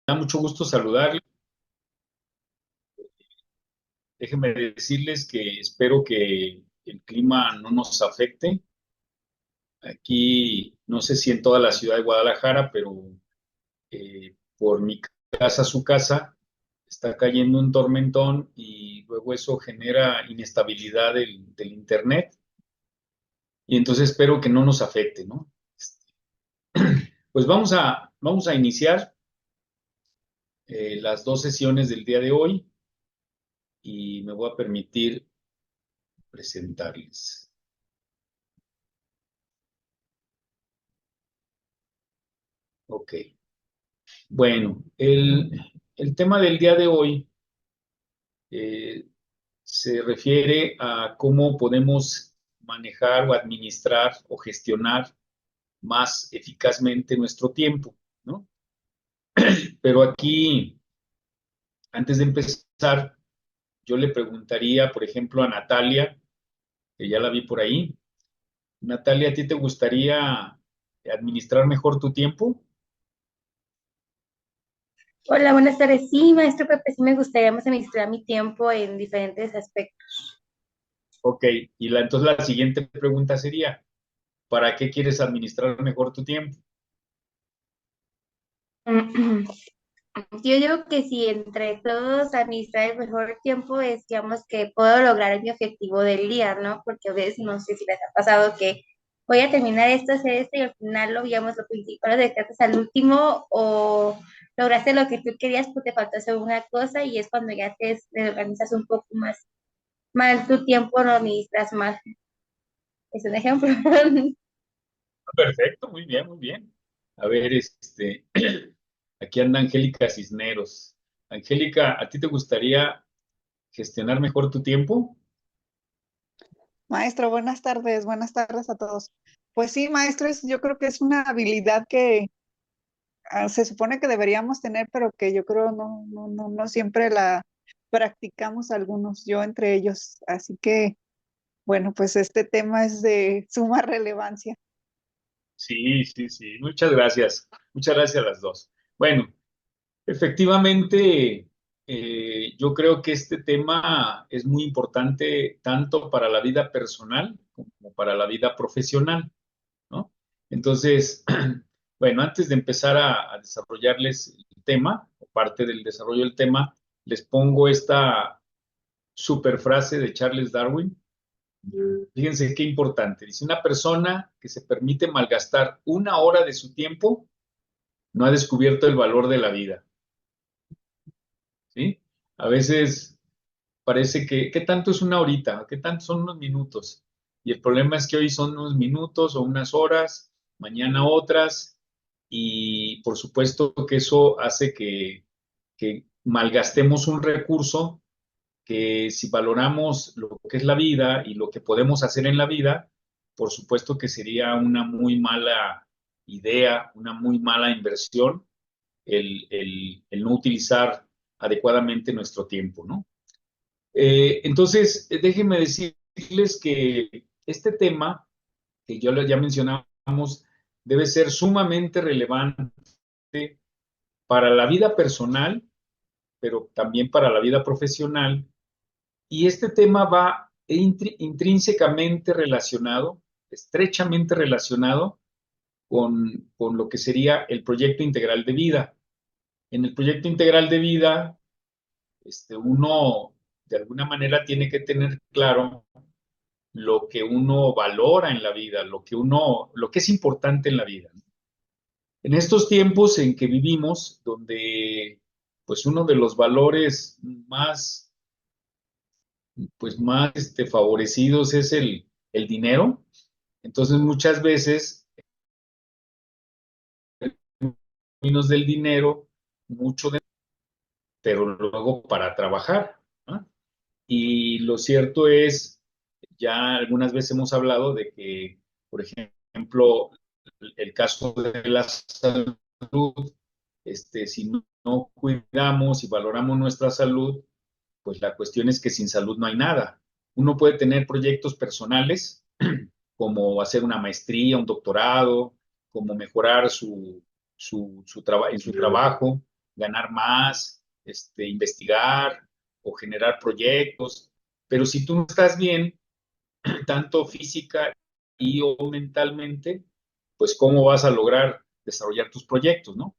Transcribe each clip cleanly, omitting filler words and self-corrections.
da mucho gusto saludarles. Déjenme decirles que espero que el clima no nos afecte. Aquí, no sé si en toda la ciudad de Guadalajara, pero por mi casa a su casa está cayendo un tormentón y luego eso genera inestabilidad del internet y entonces espero que no nos afecte, ¿no? Pues vamos a iniciar las dos sesiones del día de hoy y me voy a permitir presentarles. Ok. Bueno, el tema del día de hoy eh, se refiere a cómo podemos manejar o administrar o gestionar más eficazmente nuestro tiempo, ¿no? Pero aquí, antes de empezar, yo le preguntaría, por ejemplo, a Natalia, que ya la vi por ahí. Natalia, ¿a ti te gustaría administrar mejor tu tiempo? Hola, buenas tardes. Sí, maestro Pepe, sí me gustaría más administrar mi tiempo en diferentes aspectos. Ok, y entonces la siguiente pregunta sería, ¿para qué quieres administrar mejor tu tiempo? Yo digo que si entre todos administrar el mejor tiempo es, digamos, que puedo lograr mi objetivo del día, ¿no? Porque a veces no sé si les ha pasado que voy a terminar esto, hacer esto y al final, lo, digamos, lo principal lo dejaste al último o lograste lo que tú querías, pues te faltó hacer una cosa y es cuando ya te organizas un poco más tu tiempo, lo administras más. Es un ejemplo. Perfecto, muy bien, muy bien. A ver, aquí anda Angélica Cisneros. Angélica, ¿a ti te gustaría gestionar mejor tu tiempo? Maestro, buenas tardes a todos. Pues sí, maestro, yo creo que es una habilidad que se supone que deberíamos tener, pero que yo creo no siempre la practicamos algunos, yo entre ellos. Así que, bueno, pues este tema es de suma relevancia. Sí, sí, sí. Muchas gracias. Muchas gracias a las dos. Bueno, efectivamente, yo creo que este tema es muy importante tanto para la vida personal como para la vida profesional, ¿no? Entonces, bueno, antes de empezar a desarrollarles el tema, o parte del desarrollo del tema, les pongo esta super frase de Charles Darwin. Fíjense qué importante. Dice, una persona que se permite malgastar una hora de su tiempo no ha descubierto el valor de la vida, ¿sí? A veces parece que, ¿qué tanto es una horita? ¿Qué tanto son unos minutos? Y el problema es que hoy son unos minutos o unas horas, mañana otras, y por supuesto que eso hace que malgastemos un recurso que si valoramos lo que es la vida y lo que podemos hacer en la vida, por supuesto que sería una muy mala idea, una muy mala inversión el no utilizar adecuadamente nuestro tiempo, ¿no? Entonces, déjenme decirles que este tema, que ya mencionamos, debe ser sumamente relevante para la vida personal, pero también para la vida profesional. Y este tema va intrínsecamente relacionado, estrechamente relacionado con lo que sería el proyecto integral de vida. En el proyecto integral de vida, uno de alguna manera tiene que tener claro lo que uno valora en la vida, lo que es importante en la vida. En estos tiempos en que vivimos, donde pues uno de los valores más favorecidos es el dinero, entonces muchas veces, en términos del dinero, mucho de, pero luego para trabajar, ¿no? Y lo cierto es, ya algunas veces hemos hablado de que, por ejemplo, el caso de la salud, si no cuidamos y valoramos nuestra salud, pues la cuestión es que sin salud no hay nada. Uno puede tener proyectos personales, como hacer una maestría, un doctorado, como mejorar en su trabajo, ganar más, investigar o generar proyectos. Pero si tú no estás bien, tanto física y o mentalmente, pues cómo vas a lograr desarrollar tus proyectos, ¿no?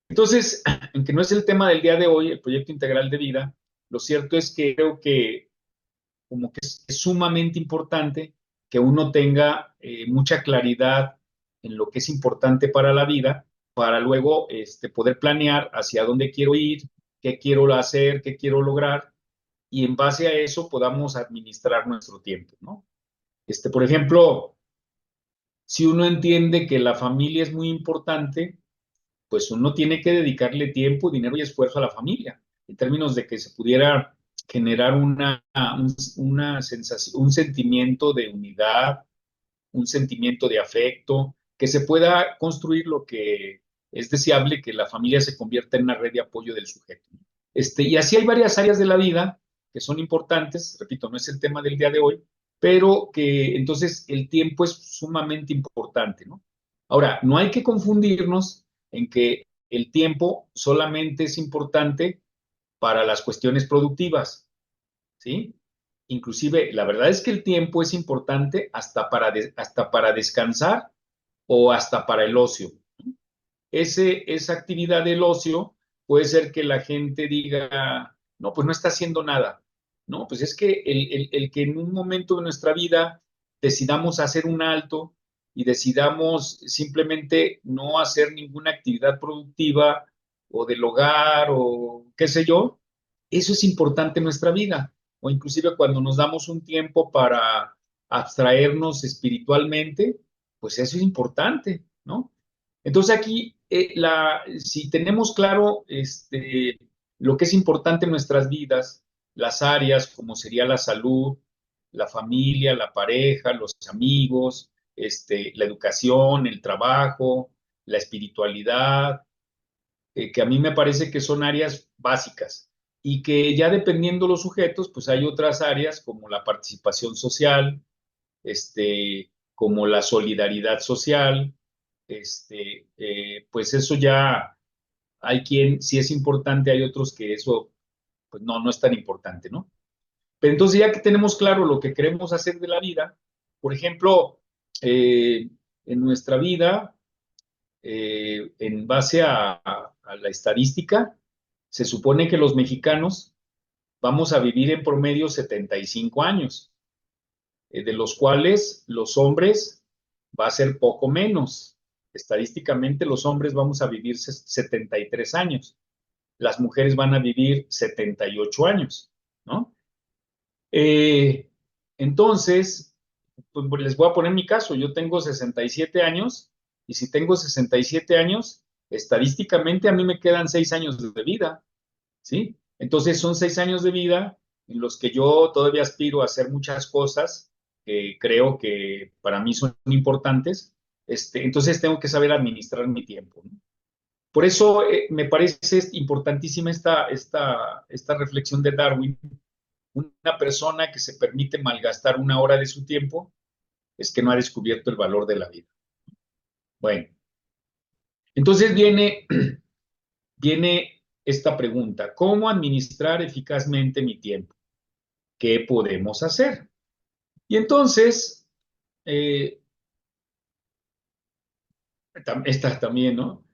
Entonces, aunque no es el tema del día de hoy, el proyecto integral de vida, lo cierto es que creo que como que es sumamente importante que uno tenga mucha claridad en lo que es importante para la vida, para luego poder planear hacia dónde quiero ir, qué quiero hacer, qué quiero lograr, y en base a eso podamos administrar nuestro tiempo, ¿no? Por ejemplo, si uno entiende que la familia es muy importante, pues uno tiene que dedicarle tiempo, dinero y esfuerzo a la familia, en términos de que se pudiera generar una sensación, un sentimiento de unidad, un sentimiento de afecto, que se pueda construir lo que es deseable, que la familia se convierta en una red de apoyo del sujeto. Y así hay varias áreas de la vida que son importantes, repito, no es el tema del día de hoy, pero que entonces el tiempo es sumamente importante, ¿no? Ahora, no hay que confundirnos en que el tiempo solamente es importante para las cuestiones productivas, ¿sí? Inclusive, la verdad es que el tiempo es importante hasta para descansar o hasta para el ocio. Esa actividad del ocio puede ser que la gente diga, no, pues no está haciendo nada. No, pues es que el que en un momento de nuestra vida decidamos hacer un alto y decidamos simplemente no hacer ninguna actividad productiva o del hogar o qué sé yo, eso es importante en nuestra vida. O inclusive cuando nos damos un tiempo para abstraernos espiritualmente, pues eso es importante, ¿no? Entonces aquí, si tenemos claro lo que es importante en nuestras vidas, las áreas como sería la salud, la familia, la pareja, los amigos, la educación, el trabajo, la espiritualidad, que a mí me parece que son áreas básicas y que ya dependiendo los sujetos, pues hay otras áreas como la participación social, como la solidaridad social, pues eso ya hay quien, si es importante, hay otros que eso, pues no, no es tan importante, ¿no? Pero entonces ya que tenemos claro lo que queremos hacer de la vida, por ejemplo, en nuestra vida, en base a la estadística, se supone que los mexicanos vamos a vivir en promedio 75 años, de los cuales los hombres va a ser poco menos. Estadísticamente los hombres vamos a vivir 73 años, las mujeres van a vivir 78 años, ¿no? Eh, entonces, pues les voy a poner mi caso, yo tengo 67 años y si tengo 67 años, estadísticamente a mí me quedan 6 años de vida, ¿sí? Entonces son 6 años de vida en los que yo todavía aspiro a hacer muchas cosas que creo que para mí son importantes, entonces tengo que saber administrar mi tiempo, ¿no? Por eso me parece importantísima esta reflexión de Darwin. Una persona que se permite malgastar una hora de su tiempo es que no ha descubierto el valor de la vida. Bueno, entonces viene esta pregunta, ¿cómo administrar eficazmente mi tiempo? ¿Qué podemos hacer? Y entonces, esta también, ¿no?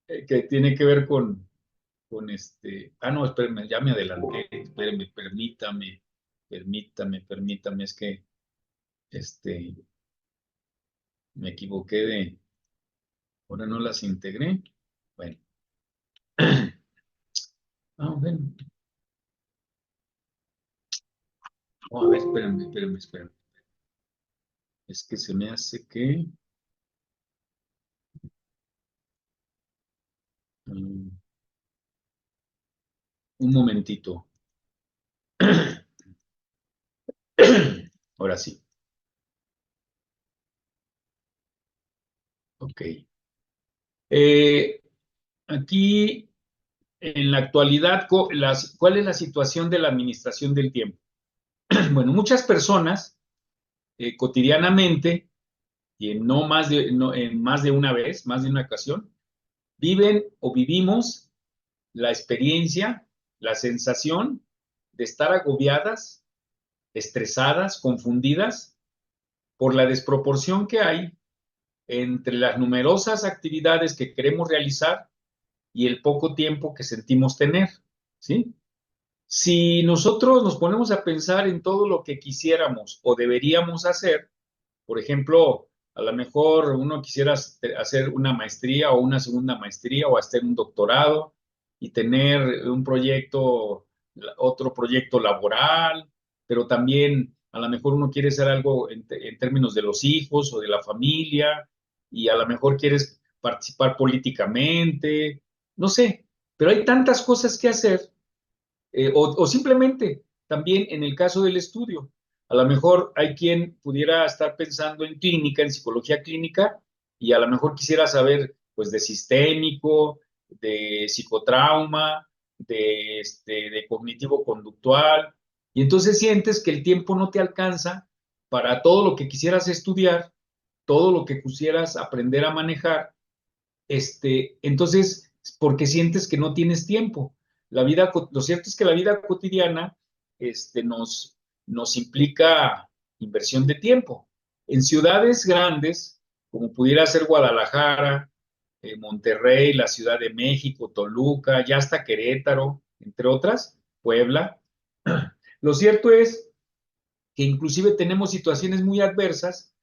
Que tiene que ver con no, espérenme, ya me adelanté, espérenme, permítame, es que este, me equivoqué ahora no las integré. Bueno, bueno, a ver, espérenme. Es que se me hace que, um, un momentito. Ahora sí. Ok. Aquí, en la actualidad, ¿cuál es la situación de la administración del tiempo? Bueno, muchas personas cotidianamente, y en más de una vez, más de una ocasión, viven o vivimos la experiencia, la sensación de estar agobiadas, estresadas, confundidas por la desproporción que hay entre las numerosas actividades que queremos realizar y el poco tiempo que sentimos tener, ¿sí? Si nosotros nos ponemos a pensar en todo lo que quisiéramos o deberíamos hacer, por ejemplo, a lo mejor uno quisiera hacer una maestría o una segunda maestría o hacer un doctorado y tener un proyecto, otro proyecto laboral, pero también a lo mejor uno quiere hacer algo en términos de los hijos o de la familia y a lo mejor quieres participar políticamente, no sé, pero hay tantas cosas que hacer o simplemente también en el caso del estudio. A lo mejor hay quien pudiera estar pensando en clínica, en psicología clínica, y a lo mejor quisiera saber, pues, de sistémico, de psicotrauma, de cognitivo-conductual, y entonces sientes que el tiempo no te alcanza para todo lo que quisieras estudiar, todo lo que quisieras aprender a manejar, entonces, porque sientes que no tienes tiempo. Lo cierto es que la vida cotidiana nos implica inversión de tiempo. En ciudades grandes, como pudiera ser Guadalajara, Monterrey, la Ciudad de México, Toluca, ya hasta Querétaro, entre otras, Puebla. Lo cierto es que inclusive tenemos situaciones muy adversas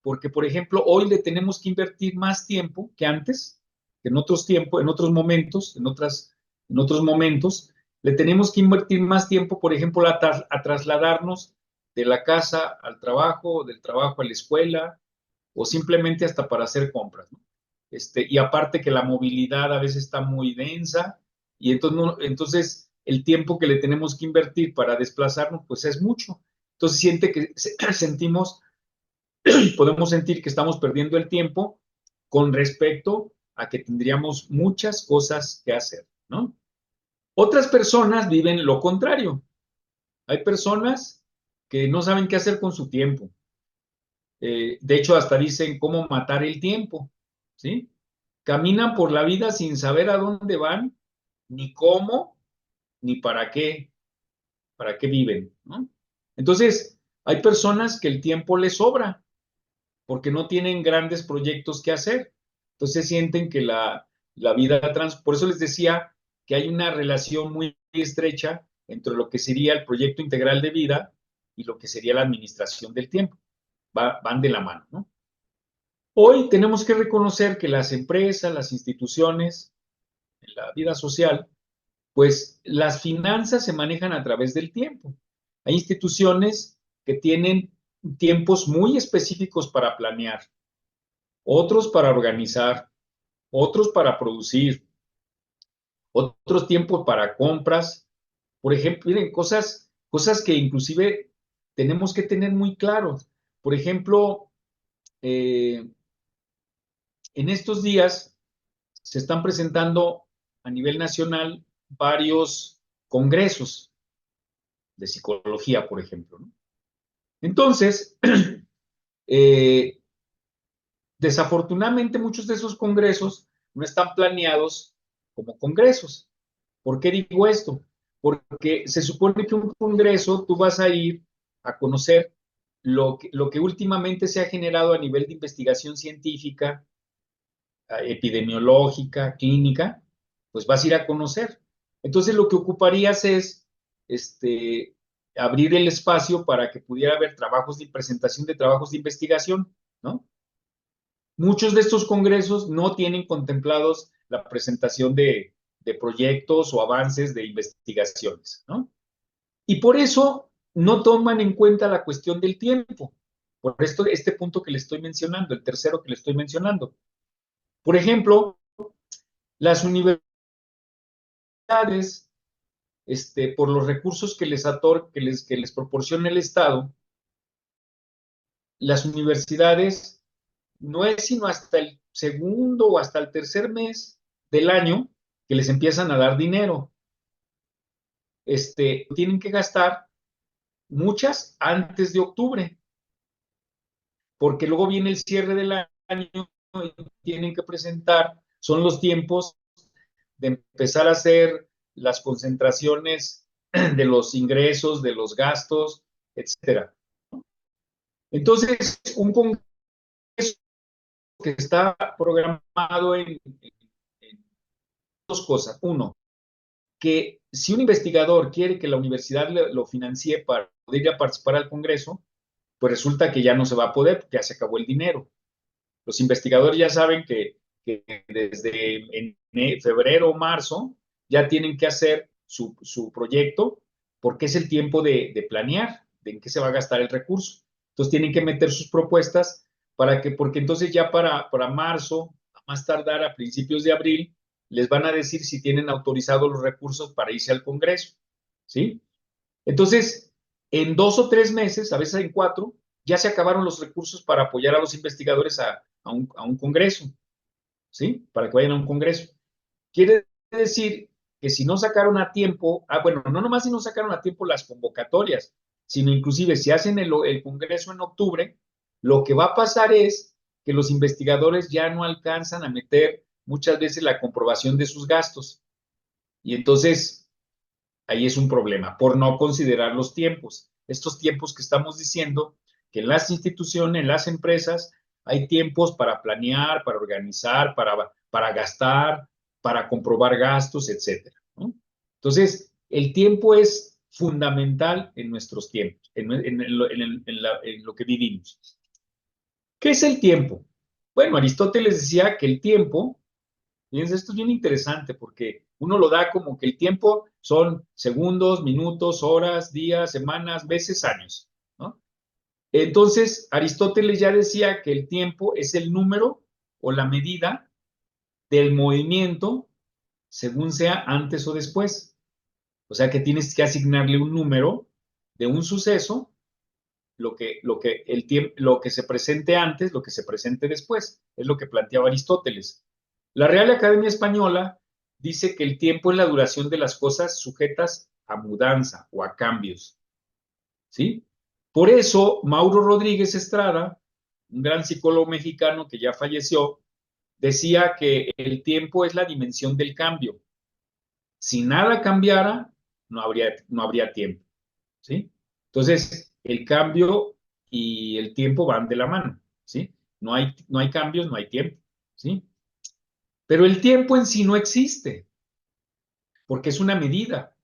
porque, por ejemplo, hoy le tenemos que invertir más tiempo que antes, que en otros tiempos, en otros momentos, en otros momentos, le tenemos que invertir más tiempo, por ejemplo, a trasladarnos de la casa al trabajo, del trabajo a la escuela, o simplemente hasta para hacer compras, ¿no? Y aparte que la movilidad a veces está muy densa, y entonces, entonces el tiempo que le tenemos que invertir para desplazarnos, pues es mucho. Entonces sentimos podemos sentir que estamos perdiendo el tiempo con respecto a que tendríamos muchas cosas que hacer, ¿no? Otras personas viven lo contrario. Hay personas que no saben qué hacer con su tiempo. De hecho, hasta dicen cómo matar el tiempo, ¿sí? Caminan por la vida sin saber a dónde van, ni cómo, ni para qué viven, ¿no? Entonces, hay personas que el tiempo les sobra porque no tienen grandes proyectos que hacer. Entonces sienten que la vida por eso les decía que hay una relación muy estrecha entre lo que sería el proyecto integral de vida y lo que sería la administración del tiempo. Van de la mano, ¿no? Hoy tenemos que reconocer que las empresas, las instituciones, en la vida social, pues las finanzas se manejan a través del tiempo. Hay instituciones que tienen tiempos muy específicos para planear, otros para organizar, otros para producir, otros tiempos para compras. Por ejemplo, miren, cosas que inclusive tenemos que tener muy claros. Por ejemplo, en estos días se están presentando a nivel nacional varios congresos de psicología, por ejemplo, ¿no? Entonces, eh, desafortunadamente muchos de esos congresos no están planeados como congresos. ¿Por qué digo esto? Porque se supone que un congreso tú vas a ir a conocer lo que últimamente se ha generado a nivel de investigación científica, epidemiológica, clínica, pues vas a ir a conocer. Entonces lo que ocuparías es abrir el espacio para que pudiera haber trabajos de presentación de trabajos de investigación, ¿no? Muchos de estos congresos no tienen contemplados la presentación de proyectos o avances de investigaciones, ¿no? Y por eso no toman en cuenta la cuestión del tiempo. Por esto, este punto que le estoy mencionando, el tercero que le estoy mencionando. Por ejemplo, las universidades, por los recursos que les proporciona el Estado, las universidades no es sino hasta el segundo o hasta el tercer mes del año que les empiezan a dar dinero. Tienen que gastar muchas antes de octubre, porque luego viene el cierre del año y tienen que presentar, son los tiempos de empezar a hacer las concentraciones de los ingresos, de los gastos, etcétera. Entonces, un congreso que está programado en dos cosas. Uno, que si un investigador quiere que la universidad lo financie para poder ir a participar al congreso, pues resulta que ya no se va a poder porque ya se acabó el dinero. Los investigadores ya saben que desde febrero o marzo ya tienen que hacer su proyecto porque es el tiempo de planear, de en qué se va a gastar el recurso. Entonces tienen que meter sus propuestas porque entonces ya para marzo, a más tardar a principios de abril, les van a decir si tienen autorizados los recursos para irse al Congreso, ¿sí? Entonces, en 2 o 3 meses, a veces en 4, ya se acabaron los recursos para apoyar a los investigadores a un congreso, ¿sí? Para que vayan a un congreso. Quiere decir que si no sacaron a tiempo, bueno, no nomás si no sacaron a tiempo las convocatorias, sino inclusive si hacen el congreso en octubre, lo que va a pasar es que los investigadores ya no alcanzan a meter muchas veces la comprobación de sus gastos. Y entonces, ahí es un problema, por no considerar los tiempos. Estos tiempos que estamos diciendo, que en las instituciones, en las empresas, hay tiempos para planear, para organizar, para gastar, para comprobar gastos, etcétera, ¿no? Entonces, el tiempo es fundamental en nuestros tiempos, en lo que vivimos. ¿Qué es el tiempo? Bueno, Aristóteles decía que el tiempo, fíjense, esto es bien interesante porque uno lo da como que el tiempo son segundos, minutos, horas, días, semanas, meses, años, ¿no? Entonces, Aristóteles ya decía que el tiempo es el número o la medida del movimiento según sea antes o después. O sea que tienes que asignarle un número de un suceso, lo que se presente antes, lo que se presente después. Es lo que planteaba Aristóteles. La Real Academia Española dice que el tiempo es la duración de las cosas sujetas a mudanza o a cambios, ¿sí? Por eso, Mauro Rodríguez Estrada, un gran psicólogo mexicano que ya falleció, decía que el tiempo es la dimensión del cambio. Si nada cambiara, no habría tiempo, ¿sí? Entonces, el cambio y el tiempo van de la mano, ¿sí? No hay cambios, no hay tiempo, ¿sí? Pero el tiempo en sí no existe, porque es una medida.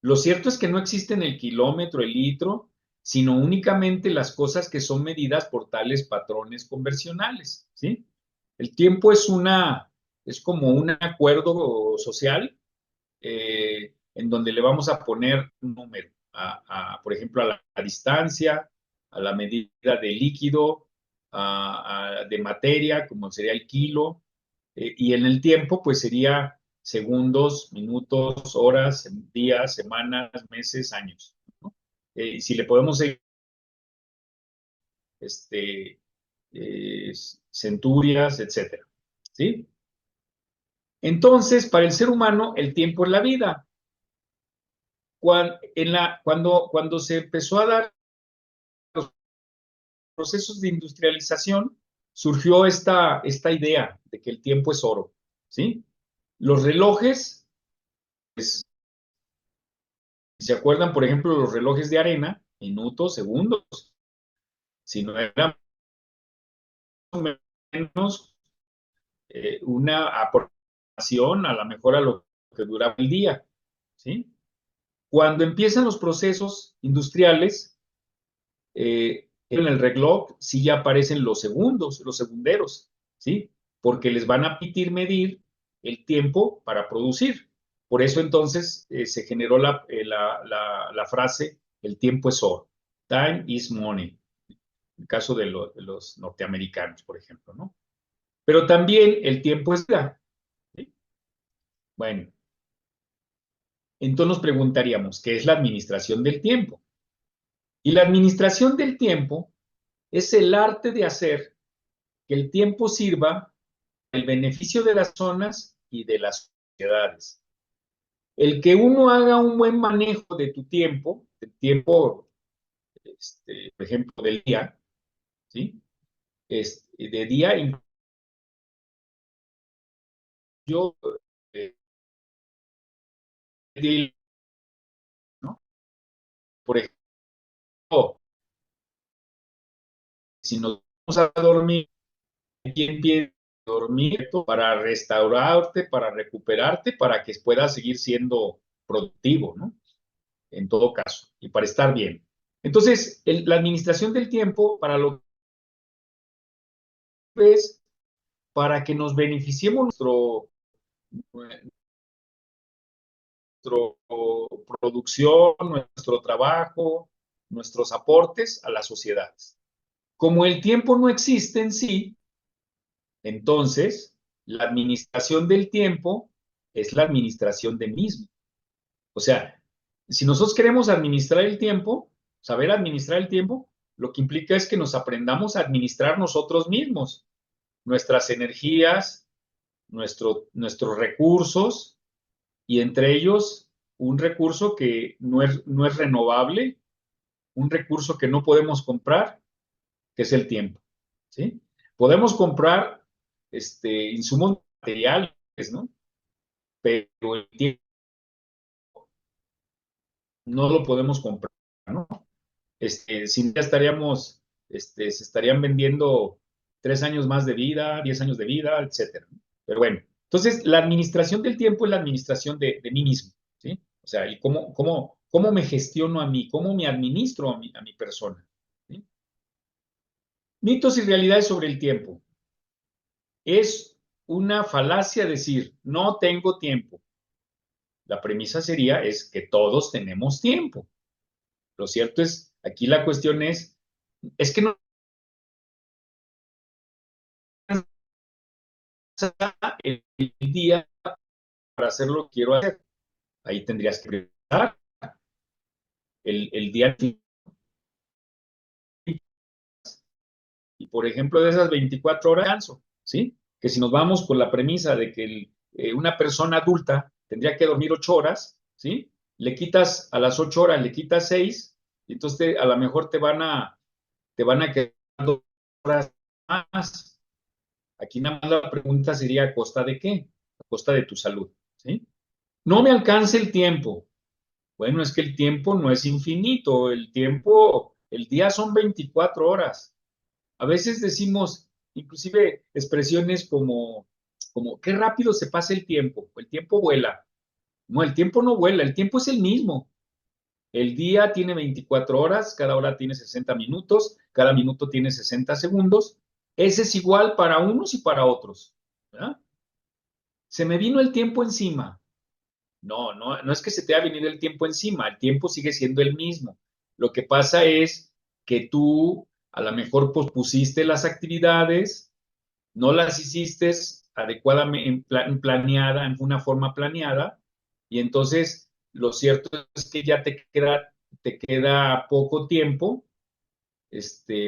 Lo cierto es que no existen el kilómetro, el litro, sino únicamente las cosas que son medidas por tales patrones conversionales, ¿sí? El tiempo es como un acuerdo social en donde le vamos a poner un número, por ejemplo, a la distancia, a la medida de líquido, de materia, como sería el kilo, y en el tiempo, pues sería segundos, minutos, horas, días, semanas, meses, años, ¿no? Y si le podemos seguir, este, centurias, etcétera, ¿sí? Entonces, para el ser humano, el tiempo es la vida. Cuando se empezó a dar los procesos de industrialización, surgió esta idea de que el tiempo es oro, ¿sí? Los relojes, pues, si se acuerdan, por ejemplo, los relojes de arena, minutos, segundos, si no eran menos una aproximación a la mejor a lo que duraba el día, ¿sí? Cuando empiezan los procesos industriales, en el reloj sí ya aparecen los segundos, los segunderos, ¿sí? Porque les van a permitir medir el tiempo para producir. Por eso entonces se generó la frase, el tiempo es oro. Time is money. En el caso de los norteamericanos, por ejemplo, ¿no? Pero también el tiempo es vida, ¿sí? Bueno, entonces nos preguntaríamos, ¿qué es la administración del tiempo? Y la administración del tiempo es el arte de hacer que el tiempo sirva el beneficio de las zonas y de las sociedades. El que uno haga un buen manejo de tu tiempo, del tiempo, por ejemplo, del día, ¿sí? De día, yo ¿no? Por ejemplo, si nos vamos a dormir, aquí empieza a dormir para restaurarte, para recuperarte, para que puedas seguir siendo productivo, ¿no? En todo caso, y para estar bien. Entonces, la administración del tiempo, para lo que es, para que nos beneficiemos nuestra producción, nuestro trabajo, nuestros aportes a las sociedades. Como el tiempo no existe en sí, entonces la administración del tiempo es la administración del mismo. O sea, si nosotros queremos administrar el tiempo, saber administrar el tiempo, lo que implica es que nos aprendamos a administrar nosotros mismos, nuestras energías, nuestros recursos, y entre ellos un recurso que no es renovable, un recurso que no podemos comprar, que es el tiempo. ¿Sí? Podemos comprar insumos materiales, ¿no? Pero el tiempo no lo podemos comprar, ¿no? Si ya estaríamos, se estarían vendiendo 3 años más de vida, 10 años de vida, etcétera. Pero bueno, entonces la administración del tiempo es la administración de mí mismo, ¿sí? O sea, y cómo me gestiono a mí, cómo me administro a mi persona. ¿Sí? Mitos y realidades sobre el tiempo. Es una falacia decir, no tengo tiempo. La premisa sería, es que todos tenemos tiempo. Lo cierto es, aquí la cuestión es que no el día para hacerlo quiero hacer. Ahí tendrías que preparar el día. Y por ejemplo, de esas 24 horas, descanso, ¿sí? Que si nos vamos con la premisa de que una persona adulta tendría que dormir 8 horas, ¿sí? Le quitas a las 8 horas, le quitas 6, y entonces a lo mejor te van a quedar 2 horas más. Aquí nada más la pregunta sería, ¿a costa de qué? A costa de tu salud, ¿sí? No me alcanza el tiempo. Bueno, es que el tiempo no es infinito, el tiempo, el día son 24 horas. A veces decimos, inclusive expresiones como qué rápido se pasa el tiempo vuela. No, el tiempo no vuela, el tiempo es el mismo. El día tiene 24 horas, cada hora tiene 60 minutos, cada minuto tiene 60 segundos. Ese es igual para unos y para otros. ¿Verdad? Se me vino el tiempo encima. No es que se te haya venido el tiempo encima, el tiempo sigue siendo el mismo. Lo que pasa es que tú a lo mejor pospusiste las actividades, no las hiciste adecuadamente planeada, en una forma planeada, y entonces lo cierto es que ya te queda poco tiempo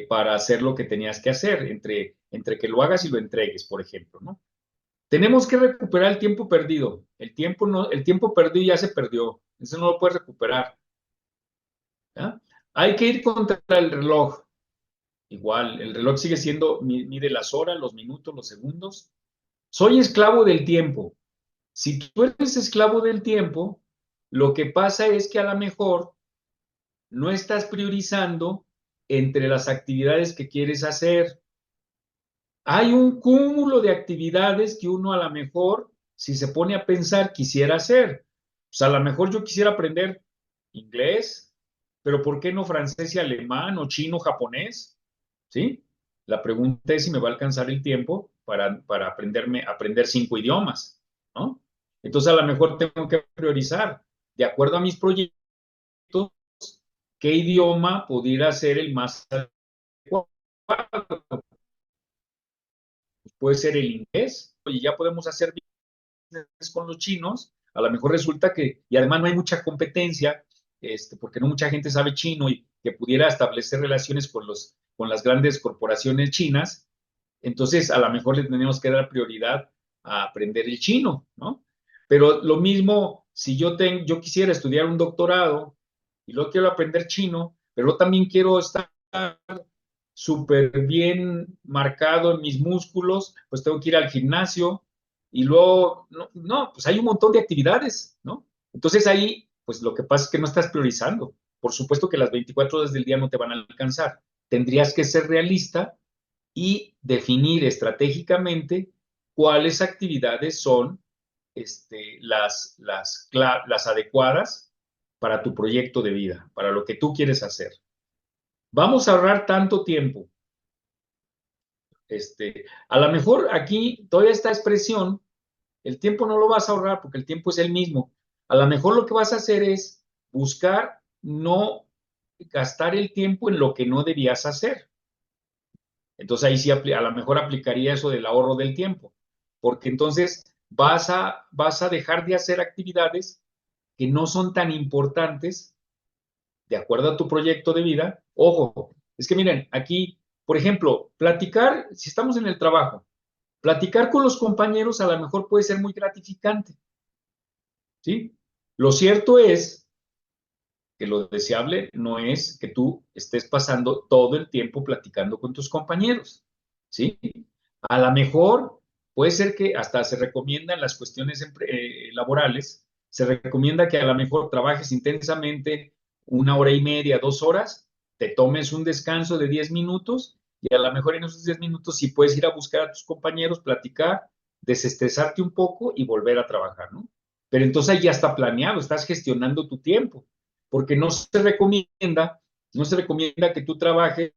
para hacer lo que tenías que hacer, entre que lo hagas y lo entregues, por ejemplo, ¿no? Tenemos que recuperar el tiempo perdido. El tiempo perdido ya se perdió. Eso no lo puedes recuperar. ¿Ya? Hay que ir contra el reloj. Igual, el reloj sigue siendo, mide las horas, los minutos, los segundos. Soy esclavo del tiempo. Si tú eres esclavo del tiempo, lo que pasa es que a lo mejor no estás priorizando entre las actividades que quieres hacer. Hay un cúmulo de actividades que uno a lo mejor, si se pone a pensar, quisiera hacer. Pues a lo mejor yo quisiera aprender inglés, pero ¿por qué no francés y alemán o chino, japonés? ¿Sí? La pregunta es si me va a alcanzar el tiempo para aprender 5 idiomas, ¿no? Entonces a lo mejor tengo que priorizar, de acuerdo a mis proyectos, qué idioma pudiera ser el más adecuado. Puede ser el inglés, y ya podemos hacer business con los chinos, a lo mejor resulta que, y además no hay mucha competencia, porque no mucha gente sabe chino y que pudiera establecer relaciones con las grandes corporaciones chinas, entonces a lo mejor le tenemos que dar prioridad a aprender el chino, ¿no? Pero lo mismo, si yo quisiera estudiar un doctorado y luego quiero aprender chino, pero también quiero estar súper bien marcado en mis músculos, pues tengo que ir al gimnasio y luego, no, pues hay un montón de actividades, ¿no? Entonces ahí, pues lo que pasa es que no estás priorizando. Por supuesto que las 24 horas del día no te van a alcanzar. Tendrías que ser realista y definir estratégicamente cuáles actividades son las adecuadas para tu proyecto de vida, para lo que tú quieres hacer. Vamos a ahorrar tanto tiempo. A lo mejor aquí toda esta expresión, el tiempo no lo vas a ahorrar porque el tiempo es el mismo. A lo mejor lo que vas a hacer es buscar no gastar el tiempo en lo que no debías hacer. Entonces ahí sí a lo mejor aplicaría eso del ahorro del tiempo, porque entonces vas a dejar de hacer actividades que no son tan importantes de acuerdo a tu proyecto de vida. Ojo, es que miren, aquí, por ejemplo, platicar, si estamos en el trabajo, platicar con los compañeros a lo mejor puede ser muy gratificante, ¿sí? Lo cierto es que lo deseable no es que tú estés pasando todo el tiempo platicando con tus compañeros, ¿sí? A lo mejor puede ser que hasta se recomienda en las cuestiones laborales, se recomienda que a lo mejor trabajes intensamente 1 hora y media, 2 horas, te tomes un descanso de 10 minutos y a lo mejor en esos 10 minutos sí puedes ir a buscar a tus compañeros, platicar, desestresarte un poco y volver a trabajar, ¿no? Pero entonces ahí ya está planeado, estás gestionando tu tiempo, porque no se recomienda que tú trabajes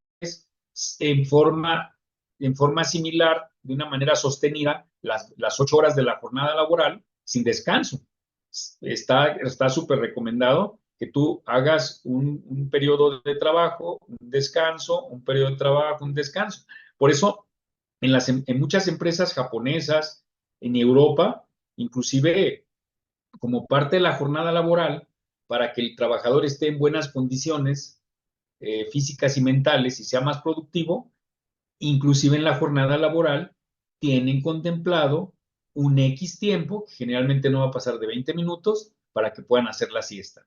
en forma, en forma similar, de una manera sostenida, las 8 horas de la jornada laboral sin descanso. Está súper recomendado que tú hagas un periodo de trabajo, un descanso, un periodo de trabajo, un descanso. Por eso, en muchas empresas japonesas, en Europa, inclusive como parte de la jornada laboral, para que el trabajador esté en buenas condiciones físicas y mentales y sea más productivo, inclusive en la jornada laboral, tienen contemplado un X tiempo, que generalmente no va a pasar de 20 minutos, para que puedan hacer la siesta.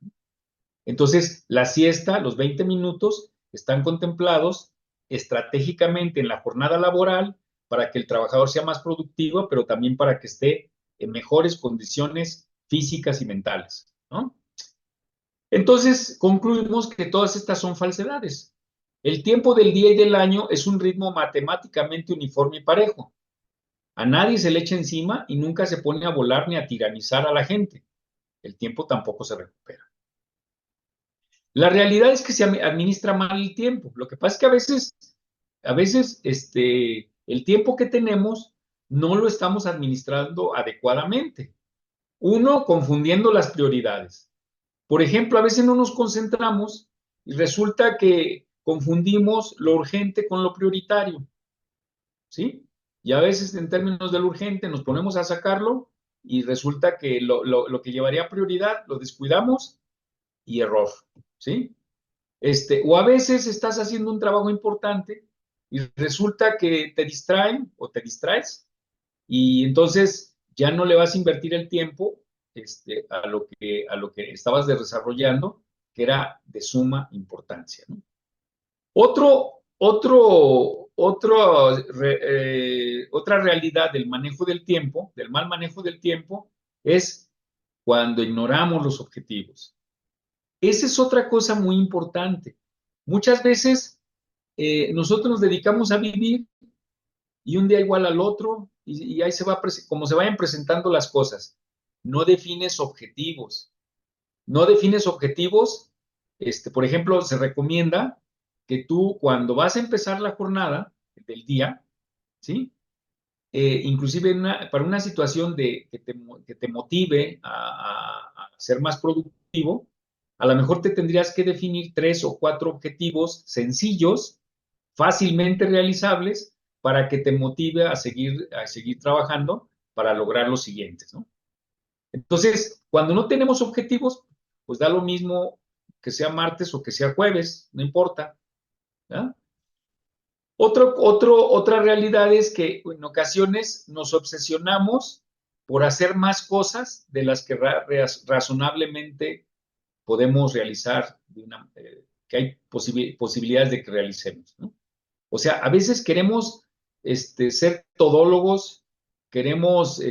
Entonces, la siesta, los 20 minutos, están contemplados estratégicamente en la jornada laboral para que el trabajador sea más productivo, pero también para que esté en mejores condiciones físicas y mentales, ¿no? Entonces, concluimos que todas estas son falsedades. El tiempo del día y del año es un ritmo matemáticamente uniforme y parejo. A nadie se le echa encima y nunca se pone a volar ni a tiranizar a la gente. El tiempo tampoco se recupera. La realidad es que se administra mal el tiempo. Lo que pasa es que a veces el tiempo que tenemos no lo estamos administrando adecuadamente. Uno, confundiendo las prioridades. Por ejemplo, a veces no nos concentramos y resulta que confundimos lo urgente con lo prioritario, ¿sí? Y a veces en términos de lo urgente nos ponemos a sacarlo y resulta que lo que llevaría prioridad lo descuidamos y error, ¿sí? O a veces estás haciendo un trabajo importante y resulta que te distraen o te distraes y entonces ya no le vas a invertir el tiempo a lo que estabas desarrollando, que era de suma importancia, ¿no? Otra realidad del manejo del tiempo, del mal manejo del tiempo, es cuando ignoramos los objetivos. Esa es otra cosa muy importante. Muchas veces nosotros nos dedicamos a vivir y un día igual al otro y ahí se va, como se vayan presentando las cosas. No defines objetivos. No defines objetivos. Por ejemplo, se recomienda que tú cuando vas a empezar la jornada del día, ¿sí? Inclusive para una situación que te motive a ser más productivo, a lo mejor te tendrías que definir 3 o 4 objetivos sencillos, fácilmente realizables, para que te motive a seguir trabajando para lograr los siguientes, ¿no? Entonces, cuando no tenemos objetivos, pues da lo mismo que sea martes o que sea jueves, no importa, ¿verdad? Otra realidad es que en ocasiones nos obsesionamos por hacer más cosas de las que razonablemente podemos realizar, que hay posibilidades de que realicemos, ¿no? O sea, a veces queremos ser todólogos, queremos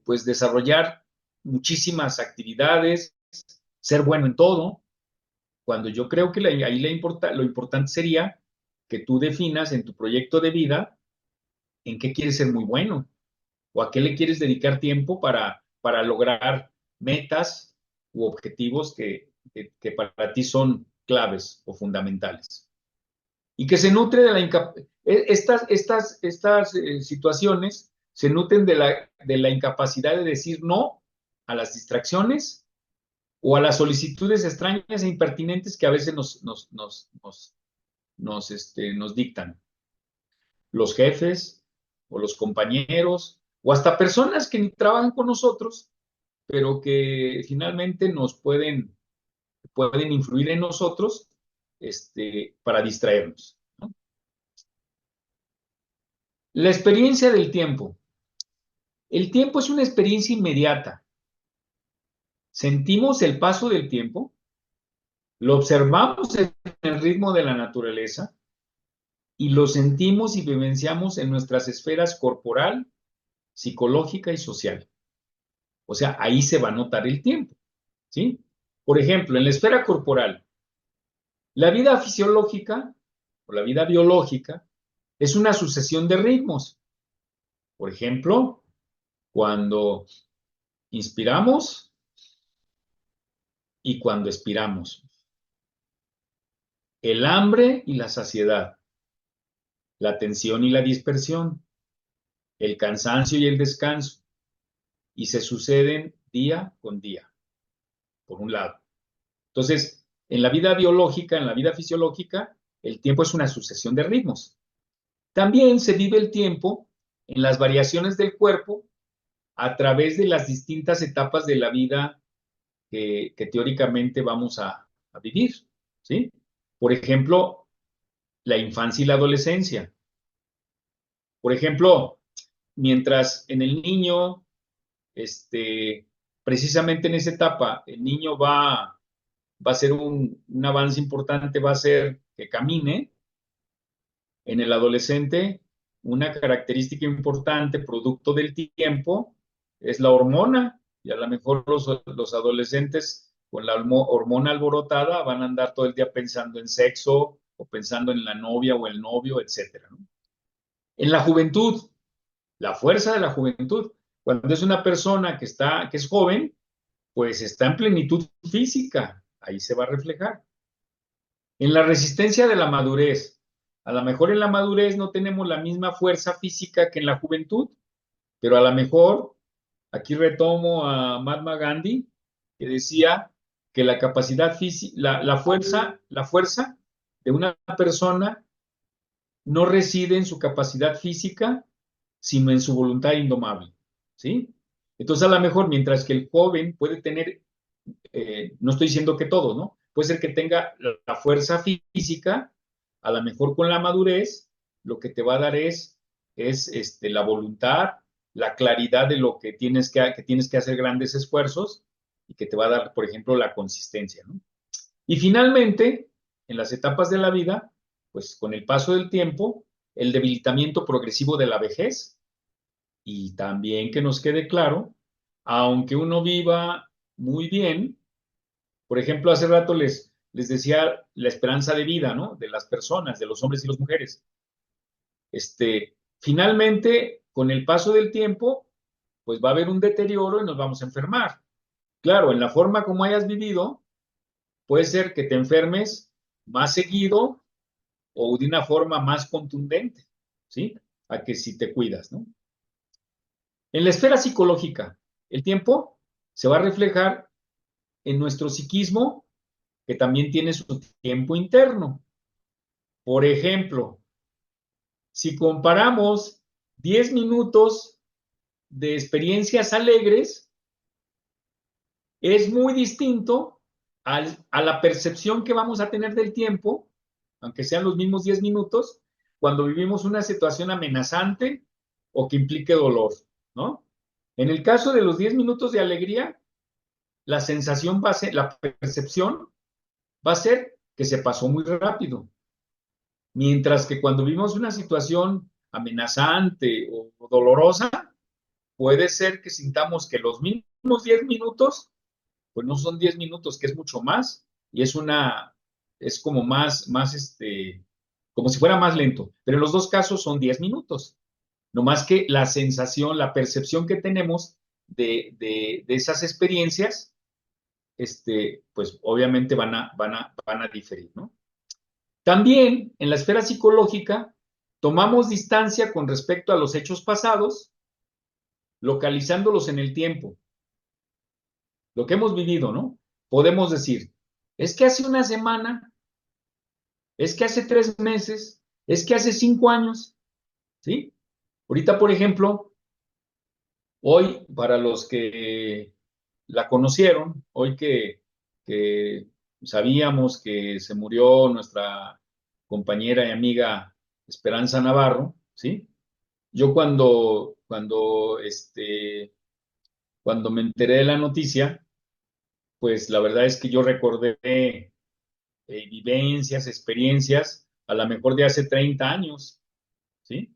pues desarrollar muchísimas actividades, ser bueno en todo, cuando yo creo que ahí lo importante sería que tú definas en tu proyecto de vida en qué quieres ser muy bueno o a qué le quieres dedicar tiempo para lograr metas u objetivos que para ti son claves o fundamentales. Y que se nutre de estas situaciones se nutren de la incapacidad de decir no a las distracciones o a las solicitudes extrañas e impertinentes que a veces nos dictan los jefes o los compañeros o hasta personas que ni trabajan con nosotros, pero que finalmente pueden influir en nosotros para distraernos, ¿no? La experiencia del tiempo. El tiempo es una experiencia inmediata. Sentimos el paso del tiempo, lo observamos en el ritmo de la naturaleza y lo sentimos y vivenciamos en nuestras esferas corporal, psicológica y social. O sea, ahí se va a notar el tiempo, ¿sí? Por ejemplo, en la esfera corporal, la vida fisiológica o la vida biológica es una sucesión de ritmos. Por ejemplo, cuando inspiramos y cuando expiramos. El hambre y la saciedad, la tensión y la dispersión, el cansancio y el descanso, y se suceden día con día, por un lado. Entonces, en la vida biológica, en la vida fisiológica, el tiempo es una sucesión de ritmos. También se vive el tiempo en las variaciones del cuerpo a través de las distintas etapas de la vida que teóricamente vamos a vivir, ¿sí? Por ejemplo, la infancia y la adolescencia. Por ejemplo, mientras en el niño, precisamente en esa etapa, el niño va a ser un avance importante, va a ser que camine. En el adolescente, una característica importante, producto del tiempo, es la hormona. Y a lo mejor los adolescentes con la hormona alborotada van a andar todo el día pensando en sexo o pensando en la novia o el novio, etcétera, ¿no? En la juventud, la fuerza de la juventud. Cuando es una persona que es joven, pues está en plenitud física, ahí se va a reflejar. En la resistencia de la madurez, a lo mejor en la madurez no tenemos la misma fuerza física que en la juventud, pero a lo mejor, aquí retomo a Mahatma Gandhi, que decía que la capacidad física, la fuerza de una persona no reside en su capacidad física, sino en su voluntad indomable, ¿sí? Entonces, a lo mejor, mientras que el joven puede tener, no estoy diciendo que todo, ¿no? Puede ser que tenga la fuerza física, a lo mejor con la madurez, lo que te va a dar es la voluntad, la claridad de lo que tienes que hacer grandes esfuerzos y que te va a dar, por ejemplo, la consistencia, ¿no? Y finalmente, en las etapas de la vida, pues con el paso del tiempo, el debilitamiento progresivo de la vejez y también que nos quede claro, aunque uno viva muy bien, por ejemplo, hace rato les decía la esperanza de vida, ¿no? De las personas, de los hombres y las mujeres. Finalmente, con el paso del tiempo, pues va a haber un deterioro y nos vamos a enfermar. Claro, en la forma como hayas vivido, puede ser que te enfermes más seguido o de una forma más contundente, ¿sí? A que si te cuidas, ¿no? En la esfera psicológica, el tiempo se va a reflejar en nuestro psiquismo, que también tiene su tiempo interno. Por ejemplo, si comparamos 10 minutos de experiencias alegres, es muy distinto a la percepción que vamos a tener del tiempo, aunque sean los mismos 10 minutos, cuando vivimos una situación amenazante o que implique dolor, ¿no? En el caso de los 10 minutos de alegría, la sensación va a ser, la percepción va a ser que se pasó muy rápido. Mientras que cuando vivimos una situación amenazante o dolorosa, puede ser que sintamos que los mismos unos 10 minutos, pues no son 10 minutos, que es mucho más, y es como como si fuera más lento, pero en los dos casos son 10 minutos, no más que la sensación, la percepción que tenemos de esas experiencias, pues obviamente van a diferir, ¿no? También en la esfera psicológica tomamos distancia con respecto a los hechos pasados, localizándolos en el tiempo, lo que hemos vivido, ¿no? Podemos decir, es que hace una semana, es que hace 3 meses, es que hace 5 años, ¿sí? Ahorita, por ejemplo, hoy, para los que la conocieron, hoy que sabíamos que se murió nuestra compañera y amiga Esperanza Navarro, ¿sí? Yo cuando me enteré de la noticia, pues la verdad es que yo recordé vivencias, experiencias, a lo mejor de hace 30 años, ¿sí?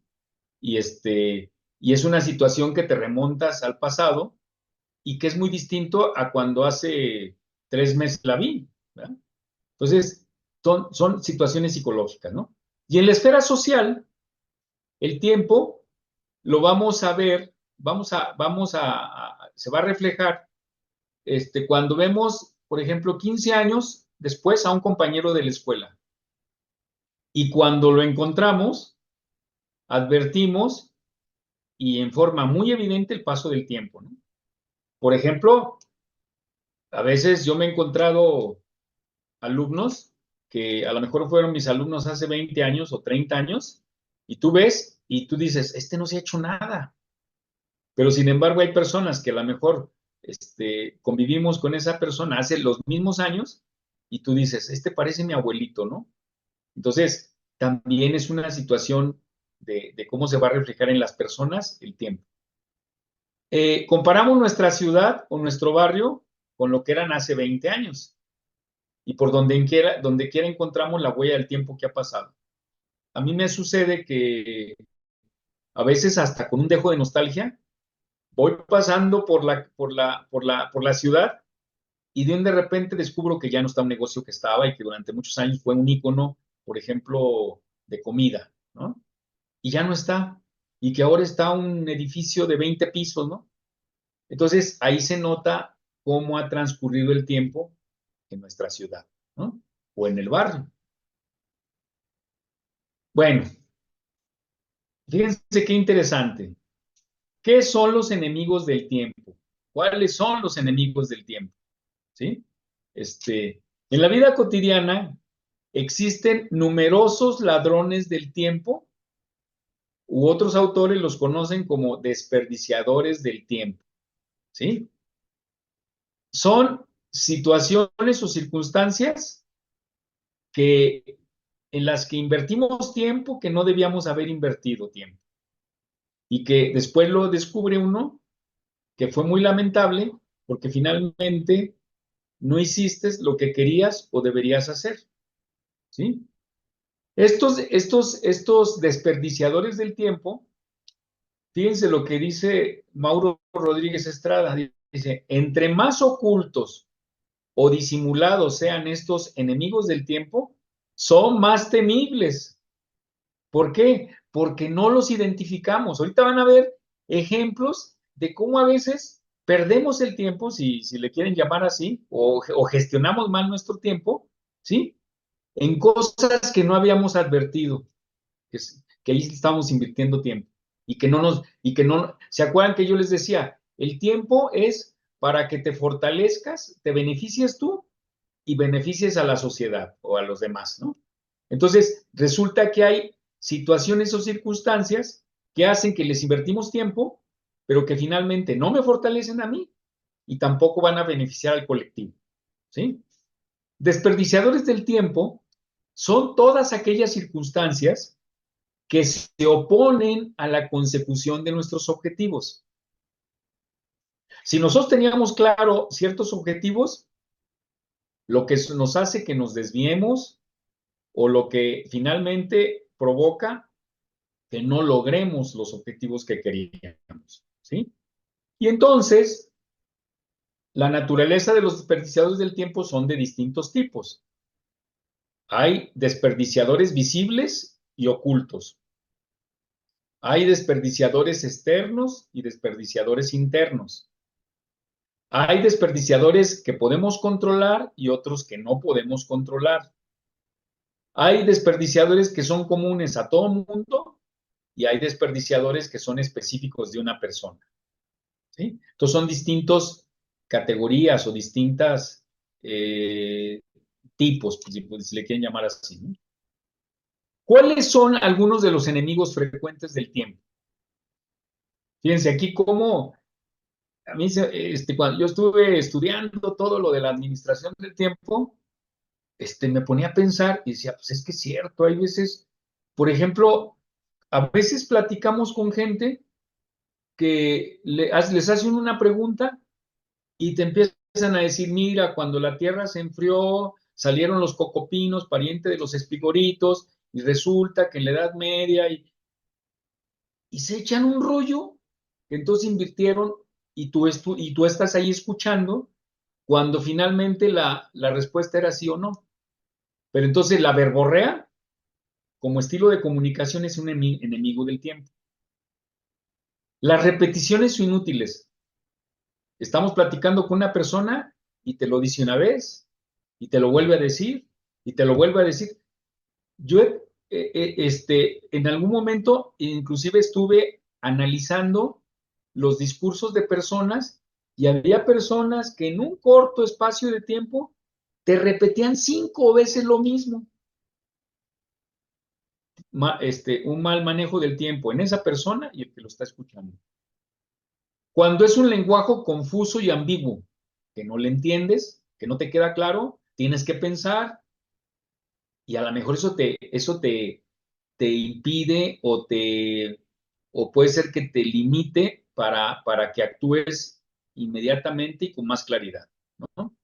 Y, y es una situación que te remontas al pasado y que es muy distinto a cuando hace 3 meses la vi, ¿verdad? Entonces, son situaciones psicológicas, ¿no? Y en la esfera social, el tiempo lo vamos a ver, se va a reflejar cuando vemos, por ejemplo, 15 años después a un compañero de la escuela. Y cuando lo encontramos, advertimos y en forma muy evidente el paso del tiempo, ¿no? Por ejemplo, a veces yo me he encontrado alumnos que a lo mejor fueron mis alumnos hace 20 años o 30 años, y tú ves y tú dices, no se ha hecho nada. Pero sin embargo hay personas que a lo mejor convivimos con esa persona hace los mismos años y tú dices, parece mi abuelito, ¿no? Entonces, también es una situación de cómo se va a reflejar en las personas el tiempo. Comparamos nuestra ciudad o nuestro barrio con lo que eran hace 20 años y por donde quiera encontramos la huella del tiempo que ha pasado. A mí me sucede que a veces hasta con un dejo de nostalgia voy pasando por la ciudad y de repente descubro que ya no está un negocio que estaba y que durante muchos años fue un ícono, por ejemplo, de comida, ¿no? Y ya no está. Y que ahora está un edificio de 20 pisos, ¿no? Entonces, ahí se nota cómo ha transcurrido el tiempo en nuestra ciudad, ¿no? O en el barrio. Bueno, fíjense qué interesante. ¿Qué son los enemigos del tiempo? ¿Cuáles son los enemigos del tiempo? ¿Sí? En la vida cotidiana existen numerosos ladrones del tiempo, u otros autores los conocen como desperdiciadores del tiempo, ¿sí? Son situaciones o circunstancias en las que invertimos tiempo que no debíamos haber invertido tiempo y que después lo descubre uno que fue muy lamentable porque finalmente no hiciste lo que querías o deberías hacer, ¿sí? Estos desperdiciadores del tiempo, fíjense lo que dice Mauro Rodríguez Estrada, dice, entre más ocultos o disimulados sean estos enemigos del tiempo, son más temibles. ¿Por qué? Porque no los identificamos. Ahorita van a ver ejemplos de cómo a veces perdemos el tiempo, si le quieren llamar así, o gestionamos mal nuestro tiempo, ¿sí? En cosas que no habíamos advertido, que ahí estamos invirtiendo tiempo ¿se acuerdan que yo les decía? El tiempo es para que te fortalezcas, te beneficies tú y beneficies a la sociedad o a los demás, ¿no? Entonces, resulta que hay situaciones o circunstancias que hacen que les invertimos tiempo, pero que finalmente no me fortalecen a mí y tampoco van a beneficiar al colectivo, ¿sí? Desperdiciadores del tiempo son todas aquellas circunstancias que se oponen a la consecución de nuestros objetivos. Si nosotros teníamos claro ciertos objetivos, lo que nos hace que nos desviemos o lo que finalmente provoca que no logremos los objetivos que queríamos, ¿sí? Y entonces, La naturaleza de los desperdiciadores del tiempo son de distintos tipos. Hay desperdiciadores visibles y ocultos. Hay desperdiciadores externos y desperdiciadores internos. Hay desperdiciadores que podemos controlar y otros que no podemos controlar. Hay desperdiciadores que son comunes a todo el mundo y hay desperdiciadores que son específicos de una persona. ¿Sí? Entonces son distintas categorías o distintas tipos, pues, si le quieren llamar así, ¿no? ¿Cuáles son algunos de los enemigos frecuentes del tiempo? Fíjense aquí cómo a mí, cuando yo estuve estudiando todo lo de la administración del tiempo, me ponía a pensar y decía, pues es que es cierto, hay veces, por ejemplo, a veces platicamos con gente que les hacen una pregunta y te empiezan a decir, mira, cuando la Tierra se enfrió, salieron los cocopinos, pariente de los espigoritos, y resulta que en la Edad Media, y se echan un rollo, que entonces invirtieron, y tú estás ahí escuchando, cuando finalmente la respuesta era sí o no. Pero entonces la verborrea, como estilo de comunicación, es un enemigo del tiempo. Las repeticiones son inútiles. Estamos platicando con una persona y te lo dice una vez, y te lo vuelve a decir, y te lo vuelve a decir. Yo, en algún momento, inclusive estuve analizando los discursos de personas y había personas que en un corto espacio de tiempo te repetían 5 veces lo mismo. Un mal manejo del tiempo en esa persona y el que lo está escuchando. Cuando es un lenguaje confuso y ambiguo, que no le entiendes, que no te queda claro, tienes que pensar y a lo mejor te impide o puede ser que te limite para que actúes inmediatamente y con más claridad, ¿no?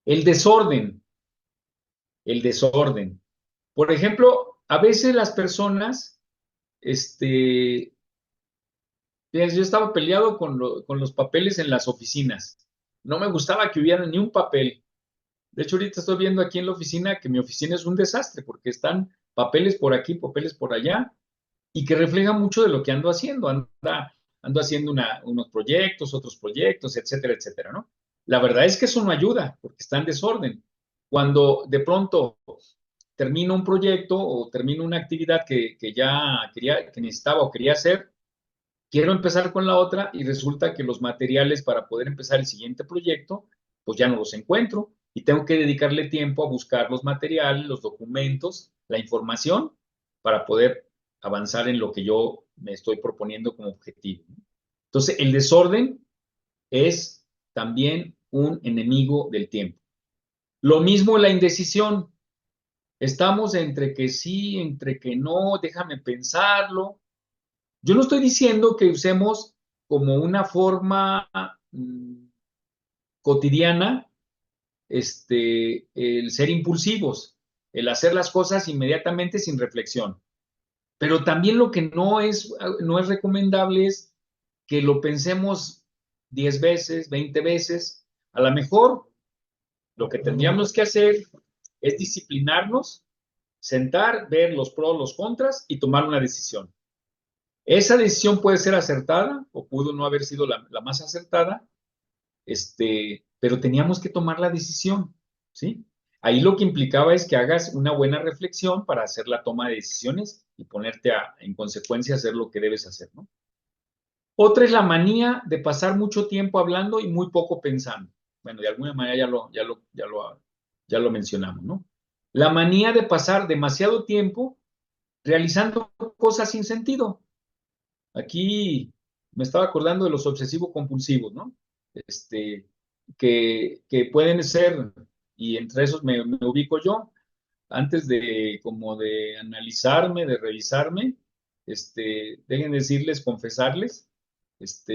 El desorden, el desorden. Por ejemplo, a veces las personas, yo estaba peleado con los papeles en las oficinas. No me gustaba que hubiera ni un papel. De hecho, ahorita estoy viendo aquí en la oficina que mi oficina es un desastre porque están papeles por aquí, papeles por allá, y que refleja mucho de lo que ando haciendo. Ando haciendo unos proyectos, otros proyectos, etcétera, etcétera, ¿no? La verdad es que eso no ayuda porque está en desorden. Cuando de pronto termino un proyecto o termino una actividad que ya que necesitaba o quería hacer, quiero empezar con la otra y resulta que los materiales para poder empezar el siguiente proyecto, pues ya no los encuentro y tengo que dedicarle tiempo a buscar los materiales, los documentos, la información para poder avanzar en lo que yo me estoy proponiendo como objetivo. Entonces, el desorden es también un enemigo del tiempo. Lo mismo la indecisión. Estamos entre que sí, entre que no, déjame pensarlo. Yo no estoy diciendo que usemos como una forma cotidiana el ser impulsivos, el hacer las cosas inmediatamente sin reflexión. Pero también lo que no es recomendable es que lo pensemos 10 veces, 20 veces. A lo mejor lo que tendríamos que hacer es disciplinarnos, sentar, ver los pros, los contras y tomar una decisión. Esa decisión puede ser acertada o pudo no haber sido la más acertada, pero teníamos que tomar la decisión, ¿sí? Ahí lo que implicaba es que hagas una buena reflexión para hacer la toma de decisiones y ponerte en consecuencia a hacer lo que debes hacer, ¿no? Otra es la manía de pasar mucho tiempo hablando y muy poco pensando. Bueno, de alguna manera ya lo mencionamos, ¿no? La manía de pasar demasiado tiempo realizando cosas sin sentido. Aquí me estaba acordando de los obsesivos compulsivos, ¿no? Que pueden ser, y entre esos me ubico yo, antes de como de analizarme, de revisarme, dejen decirles, confesarles,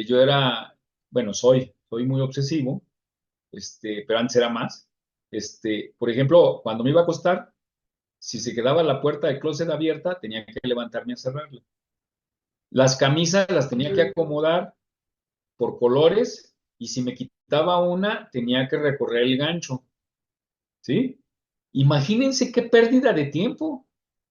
yo era, bueno, soy muy obsesivo, pero antes era más. Por ejemplo, cuando me iba a acostar, si se quedaba la puerta del closet abierta, tenía que levantarme a cerrarla. Las camisas las tenía que acomodar por colores y si me quitaba quitaba una, tenía que recorrer el gancho, ¿sí? Imagínense qué pérdida de tiempo,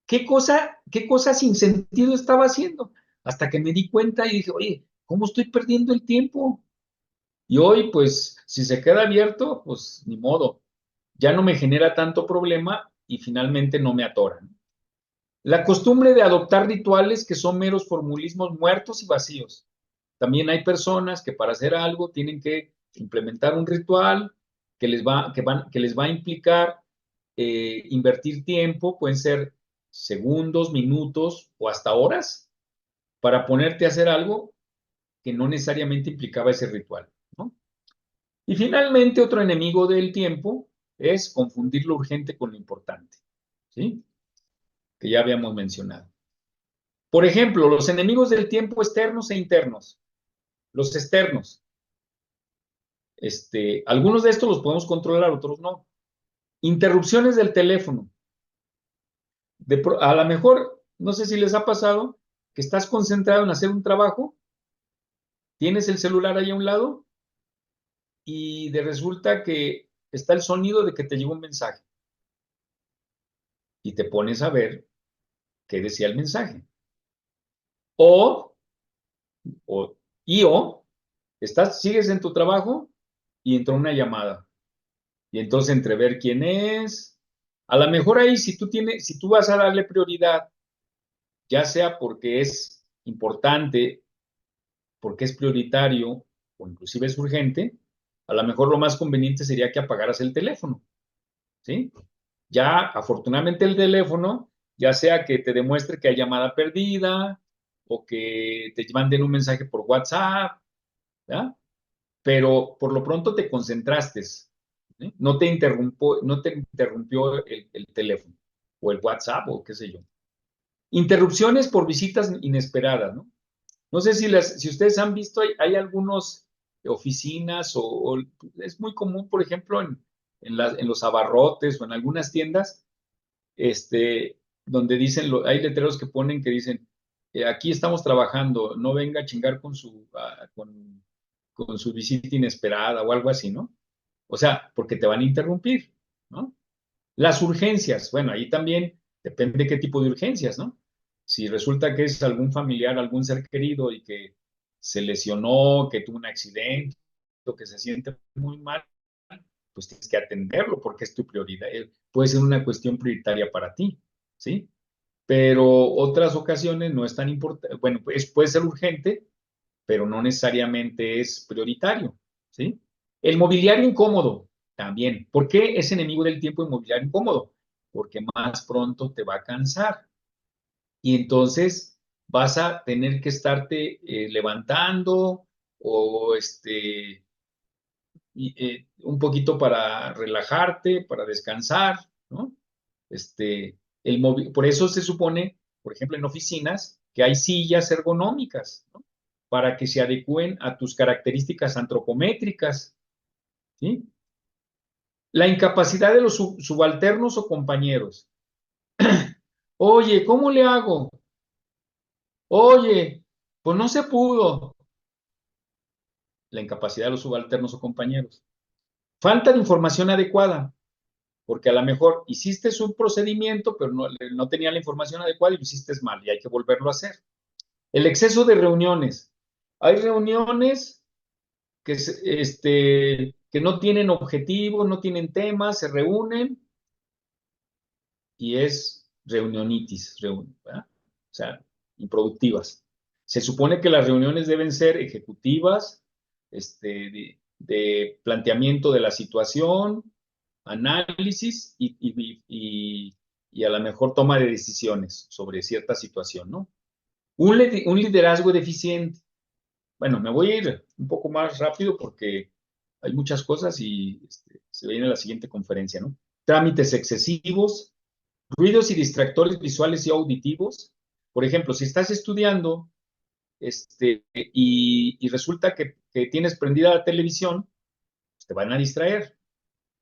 qué cosa sin sentido estaba haciendo, hasta que me di cuenta y dije, oye, ¿cómo estoy perdiendo el tiempo? Y hoy, pues, si se queda abierto, pues, ni modo, ya no me genera tanto problema y finalmente no me atoran. La costumbre de adoptar rituales que son meros formulismos muertos y vacíos. También hay personas que para hacer algo tienen que implementar un ritual que les va a implicar invertir tiempo, pueden ser segundos, minutos o hasta horas, para ponerte a hacer algo que no necesariamente implicaba ese ritual, ¿no? Y finalmente, otro enemigo del tiempo es confundir lo urgente con lo importante, ¿sí? Que ya habíamos mencionado. Por ejemplo, los enemigos del tiempo externos e internos. Los externos. Algunos de estos los podemos controlar, otros no. Interrupciones del teléfono. A lo mejor, no sé si les ha pasado, que estás concentrado en hacer un trabajo, tienes el celular ahí a un lado y resulta que está el sonido de que te llegó un mensaje. Y te pones a ver qué decía el mensaje. O sigues en tu trabajo y entró una llamada. Y entonces entre ver quién es, a lo mejor ahí si tú vas a darle prioridad, ya sea porque es importante, porque es prioritario o inclusive es urgente, a lo mejor lo más conveniente sería que apagaras el teléfono, ¿sí? Ya afortunadamente el teléfono, ya sea que te demuestre que hay llamada perdida o que te manden un mensaje por WhatsApp, ¿ya? Pero por lo pronto te concentraste, ¿sí? No te interrumpió el teléfono o el WhatsApp o qué sé yo. Interrupciones por visitas inesperadas, ¿no? No sé si ustedes han visto, hay algunas oficinas es muy común, por ejemplo, en los abarrotes o en algunas tiendas, donde dicen, hay letreros que ponen que dicen, aquí estamos trabajando, no venga a chingar con su visita inesperada o algo así, ¿no? O sea, porque te van a interrumpir, ¿no? Las urgencias, bueno, ahí también depende de qué tipo de urgencias, ¿no? Si resulta que es algún familiar, algún ser querido y que se lesionó, que tuvo un accidente, o que se siente muy mal, pues tienes que atenderlo porque es tu prioridad. Puede ser una cuestión prioritaria para ti, ¿sí? Pero otras ocasiones no es tan importante, bueno, pues puede ser urgente, pero no necesariamente es prioritario, ¿sí? El mobiliario incómodo también. ¿Por qué es enemigo del tiempo el mobiliario incómodo? Porque más pronto te va a cansar y entonces vas a tener que estarte levantando o un poquito para relajarte, para descansar, ¿no? Por eso se supone, por ejemplo, en oficinas, que hay sillas ergonómicas, ¿no? Para que se adecúen a tus características antropométricas, ¿sí? La incapacidad de los subalternos o compañeros. Oye, ¿cómo le hago? Oye, pues no se pudo. La incapacidad de los subalternos o compañeros. Falta de información adecuada, porque a lo mejor hiciste un procedimiento, pero no tenía la información adecuada y lo hiciste mal y hay que volverlo a hacer. El exceso de reuniones. Hay reuniones que no tienen objetivos, no tienen temas, se reúnen y es reunionitis, ¿verdad? O sea, improductivas. Se supone que las reuniones deben ser ejecutivas, de planteamiento de la situación, análisis y a lo mejor toma de decisiones sobre cierta situación, ¿no? Un liderazgo deficiente. Bueno, me voy a ir un poco más rápido porque hay muchas cosas y se viene la siguiente conferencia, ¿no? Trámites excesivos, ruidos y distractores visuales y auditivos. Por ejemplo, si estás estudiando y resulta que tienes prendida la televisión, pues te van a distraer.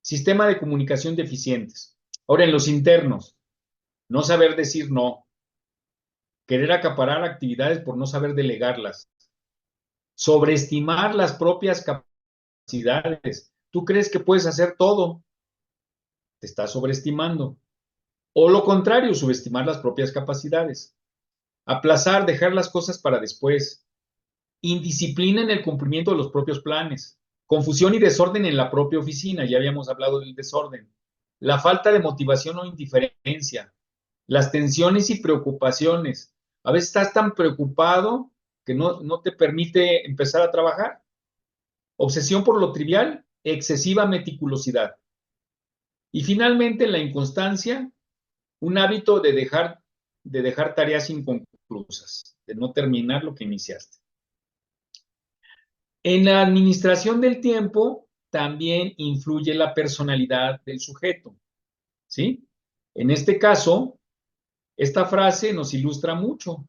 Sistema de comunicación deficientes. Ahora, en los internos, no saber decir no, querer acaparar actividades por no saber delegarlas, sobreestimar las propias capacidades capacidades. Tú crees que puedes hacer todo, te estás sobreestimando. O lo contrario, subestimar las propias capacidades. Aplazar, dejar las cosas para después. Indisciplina en el cumplimiento de los propios planes. Confusión y desorden en la propia oficina, ya habíamos hablado del desorden. La falta de motivación o indiferencia. Las tensiones y preocupaciones. A veces estás tan preocupado que no te permite empezar a trabajar. Obsesión por lo trivial, excesiva meticulosidad. Y finalmente, la inconstancia, un hábito de dejar tareas inconclusas, de no terminar lo que iniciaste. En la administración del tiempo también influye la personalidad del sujeto, ¿sí? En este caso, esta frase nos ilustra mucho.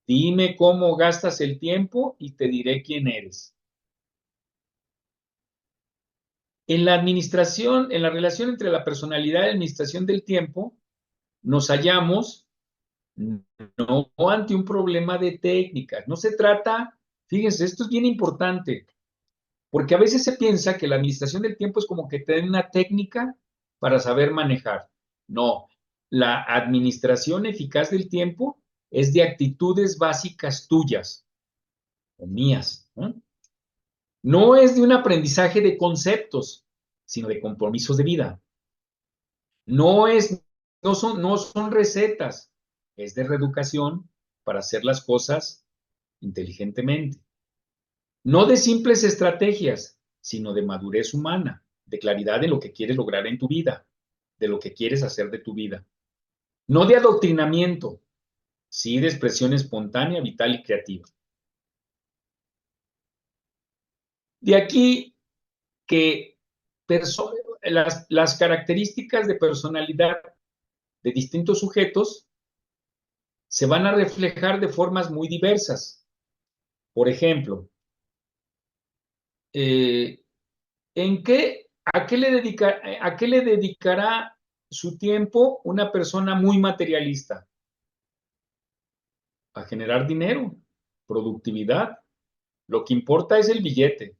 Dime cómo gastas el tiempo y te diré quién eres. En la administración, en la relación entre la personalidad y la administración del tiempo, nos hallamos no ante un problema de técnicas. No se trata, fíjense, esto es bien importante, porque a veces se piensa que la administración del tiempo es como que te den una técnica para saber manejar. No, la administración eficaz del tiempo es de actitudes básicas tuyas o mías, ¿no? No es de un aprendizaje de conceptos, sino de compromisos de vida. No son recetas, es de reeducación para hacer las cosas inteligentemente. No de simples estrategias, sino de madurez humana, de claridad de lo que quieres lograr en tu vida, de lo que quieres hacer de tu vida. No de adoctrinamiento, sí de expresión espontánea, vital y creativa. De aquí que las características de personalidad de distintos sujetos se van a reflejar de formas muy diversas. Por ejemplo, a qué le dedicará su tiempo una persona muy materialista? A generar dinero, productividad. Lo que importa es el billete.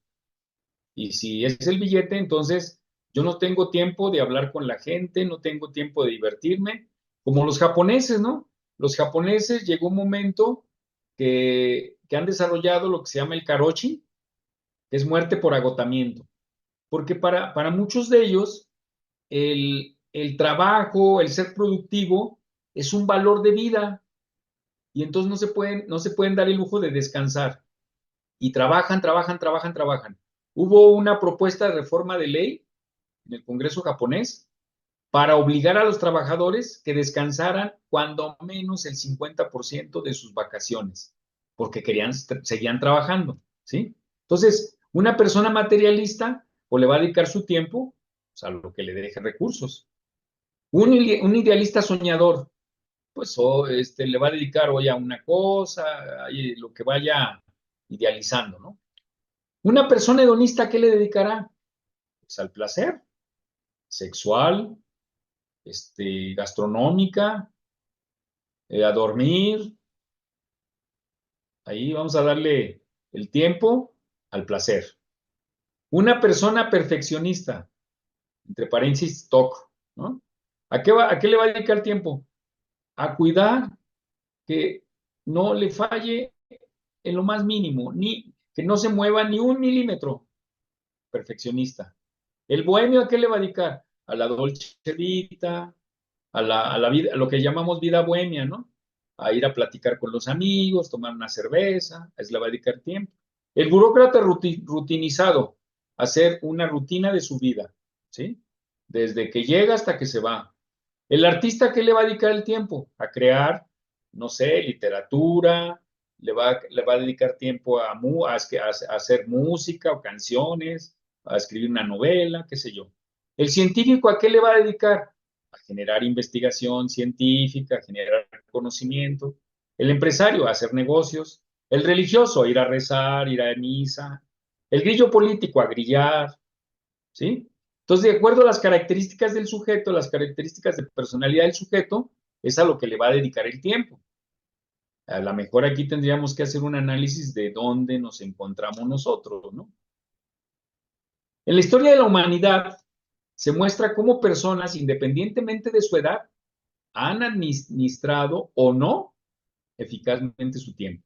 Y si es el billete, entonces yo no tengo tiempo de hablar con la gente, no tengo tiempo de divertirme, como los japoneses, ¿no? Los japoneses llegó un momento que han desarrollado lo que se llama el karoshi, que es muerte por agotamiento. Porque para muchos de ellos, el trabajo, el ser productivo, es un valor de vida. Y entonces no se pueden dar el lujo de descansar. Y trabajan, trabajan, trabajan, trabajan. Hubo una propuesta de reforma de ley en el Congreso japonés para obligar a los trabajadores que descansaran cuando menos el 50% de sus vacaciones, porque seguían trabajando, ¿sí? Entonces, una persona materialista o le va a dedicar su tiempo, pues, a lo que le deje recursos. Un idealista soñador, pues le va a dedicar hoy a una cosa, a lo que vaya idealizando, ¿no? Una persona hedonista, ¿qué le dedicará? Pues al placer sexual, gastronómica, a dormir. Ahí vamos a darle el tiempo al placer. Una persona perfeccionista, entre paréntesis, TOC, ¿no? ¿A qué le va a dedicar tiempo? A cuidar que no le falle en lo más mínimo, ni que no se mueva ni un milímetro. Perfeccionista. El bohemio, ¿a qué le va a dedicar? A la dolce vita, a la vida, a lo que llamamos vida bohemia, ¿no? A ir a platicar con los amigos, tomar una cerveza, a eso le va a dedicar tiempo. El burócrata rutinizado, hacer una rutina de su vida, ¿sí? Desde que llega hasta que se va. El artista, ¿a qué le va a dedicar el tiempo? A crear, no sé, literatura, le va a dedicar tiempo a hacer música o canciones, a escribir una novela, qué sé yo. El científico, ¿a qué le va a dedicar? A generar investigación científica, a generar conocimiento. El empresario, a hacer negocios. El religioso, a ir a rezar, ir a misa. El grillo político, a grillar, ¿sí? Entonces, de acuerdo a las características del sujeto, las características de personalidad del sujeto, es a lo que le va a dedicar el tiempo. A lo mejor aquí tendríamos que hacer un análisis de dónde nos encontramos nosotros, ¿no? En la historia de la humanidad se muestra cómo personas, independientemente de su edad, han administrado o no eficazmente su tiempo.